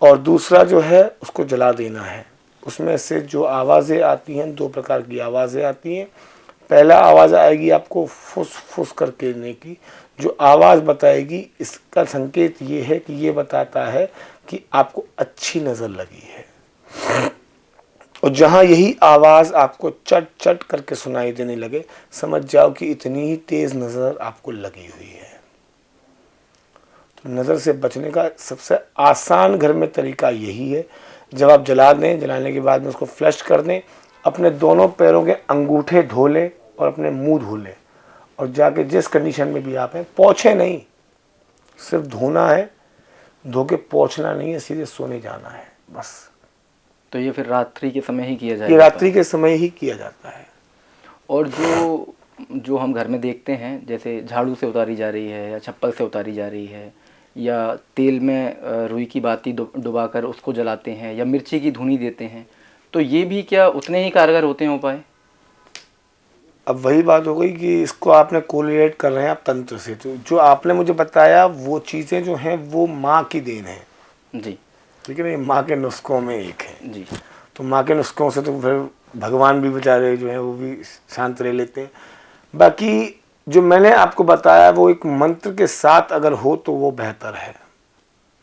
B: और दूसरा जो है उसको जला देना है। उसमें से जो आवाज़ें आती हैं, 2 प्रकार की आवाज़ें आती हैं। पहला आवाज़ आएगी आपको फुस फुस करके देने की। जो आवाज़ बताएगी इसका संकेत ये है कि ये बताता है कि आपको अच्छी नज़र लगी है। और जहाँ यही आवाज़ आपको चट चट करके सुनाई देने लगे, समझ जाओ कि इतनी ही तेज़ नज़र आपको लगी हुई है। तो नज़र से बचने का सबसे आसान घर में तरीका यही है। जब आप जला दें, जलाने के बाद में उसको फ्लश कर दें, अपने दोनों पैरों के अंगूठे धो लें और अपने मुंह धो लें। और जाके जिस कंडीशन में भी आप हैं, पोंछे नहीं, सिर्फ धोना है, धो के पोंछना नहीं है, सीधे सोने जाना है बस।
A: तो ये फिर रात्रि के समय ही किया जाएगा?
B: ये रात्रि के समय ही किया जाता है।
A: और जो हम घर में देखते हैं, जैसे झाड़ू से उतारी जा रही है या चप्पल से उतारी जा रही है, या तेल में रुई की बाती डुबाकर उसको जलाते हैं, या मिर्ची की धुनी देते हैं, तो ये भी क्या उतने ही कारगर होते हैं उपाय?
B: अब वही बात हो गई कि इसको आपने कोरिलेट कर रहे हैं आप तंत्र से। तो जो आपने मुझे बताया वो चीज़ें जो हैं वो माँ की देन है।
A: जी।
B: ठीक है ना, ये माँ के नुस्खों में एक है।
A: जी।
B: तो माँ के नुस्खों से तो फिर भगवान भी बेचारे जो हैं वो भी शांत रह लेते हैं। बाकी जो मैंने आपको बताया वो एक मंत्र के साथ अगर हो तो वो बेहतर है।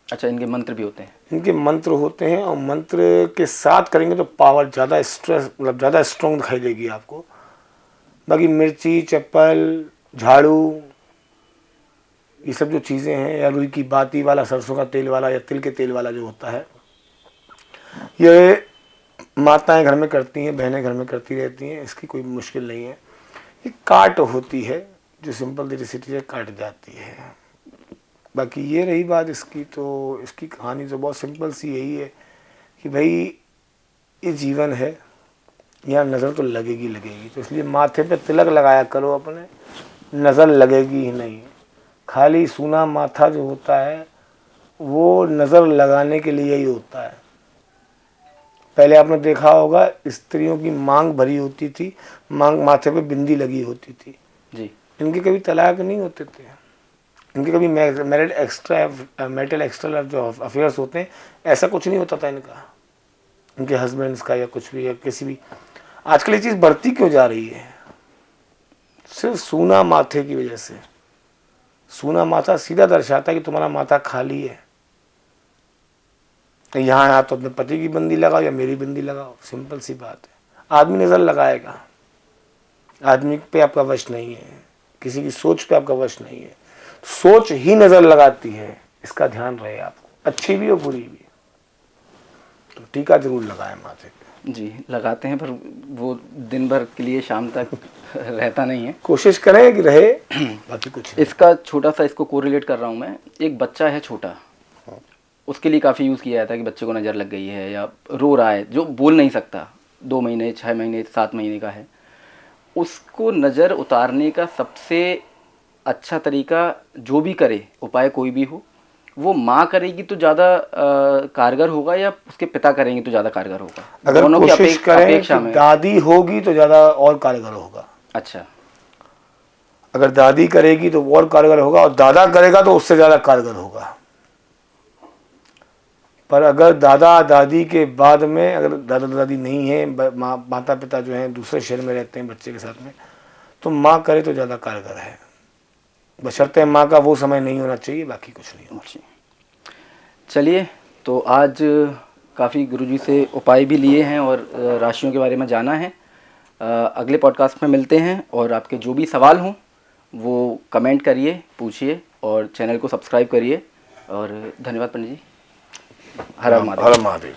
A: अच्छा, इनके मंत्र भी होते हैं?
B: इनके मंत्र होते हैं और मंत्र के साथ करेंगे तो पावर ज़्यादा स्ट्रेस मतलब ज़्यादा स्ट्रॉन्ग दिखाई देगी आपको। बाकी मिर्ची, चप्पल, झाड़ू, ये सब जो चीज़ें हैं, या रुई की बाती वाला, सरसों का तेल वाला या तिल के तेल वाला जो होता है, ये माताएं घर में करती हैं, बहनें घर में करती रहती हैं, इसकी कोई मुश्किल नहीं है। ये काट होती है जो सिंपल इलेक्ट्रिसिटी से काट जाती है। बाकी ये रही बात इसकी, तो इसकी कहानी तो बहुत सिंपल सी यही है कि भाई ये जीवन है, यहाँ नज़र तो लगेगी लगेगी, तो इसलिए माथे पे तिलक लगाया करो अपने, नज़र लगेगी ही नहीं। खाली सूना माथा जो होता है वो नज़र लगाने के लिए ही होता है। पहले आपने देखा होगा स्त्रियों की मांग भरी होती थी, मांग माथे पे बिंदी लगी होती थी
A: जी।
B: इनके कभी तलाक नहीं होते थे, इनके कभी मैरिड एक्स्ट्रा मैरिटल एक्स्ट्रा जो अफेयर्स होते हैं ऐसा कुछ नहीं होता था इनका, इनके हस्बैंड्स का या कुछ भी या किसी भी। आजकल ये चीज़ बढ़ती क्यों जा रही है? सिर्फ सूना माथे की वजह से। सूना माथा सीधा दर्शाता है कि तुम्हारा माथा खाली है। यहाँ या तो अपने पति की बंदी लगाओ या मेरी बंदी लगाओ, सिंपल सी बात है। आदमी नज़र लगाएगा, आदमी पे आपका वश नहीं है, किसी की सोच पे आपका वश नहीं है। सोच ही नज़र लगाती है, इसका ध्यान रहे आपको, अच्छी भी और बुरी भी। तो टीका जरूर लगाएं माथे पे।
A: जी, लगाते हैं, पर वो दिन भर के लिए शाम तक रहता नहीं है।
B: कोशिश करें कि रहे, बाकी कुछ नहीं।
A: इसका छोटा सा इसको कोरिलेट कर रहा हूँ मैं। एक बच्चा है छोटा, उसके लिए काफ़ी यूज़ किया जाता है कि बच्चे को नज़र लग गई है या रो रहा है, जो बोल नहीं सकता, 2 महीने, 6 महीने, 7 महीने का है, उसको नज़र उतारने का सबसे अच्छा तरीका जो भी करे, उपाय कोई भी हो, वो माँ करेगी तो ज़्यादा कारगर होगा या उसके पिता करेंगे तो ज़्यादा कारगर होगा?
B: अगर
A: दोनों की
B: कोशिश करें
A: अपेक्षा
B: कि
A: में।
B: दादी होगी तो ज़्यादा और कारगर होगा।
A: अच्छा,
B: अगर दादी करेगी तो और कारगर होगा, और दादा करेगा तो उससे ज़्यादा कारगर होगा। पर अगर दादा दादी के बाद में अगर दादा दादी नहीं है, माता पिता जो हैं दूसरे शहर में रहते हैं बच्चे के साथ में, तो माँ करे तो ज़्यादा कारगर है। बशर्ते माँ का वो समय नहीं होना चाहिए, बाकी कुछ नहीं होना चाहिए।
A: चलिए, तो आज काफ़ी गुरुजी से उपाय भी लिए हैं और राशियों के बारे में जाना है। अगले पॉडकास्ट में मिलते हैं, और आपके जो भी सवाल हों वो कमेंट करिए, पूछिए, और चैनल को सब्सक्राइब करिए। और धन्यवाद पंडित जी। हर हर महादेव।
B: हर महादेव।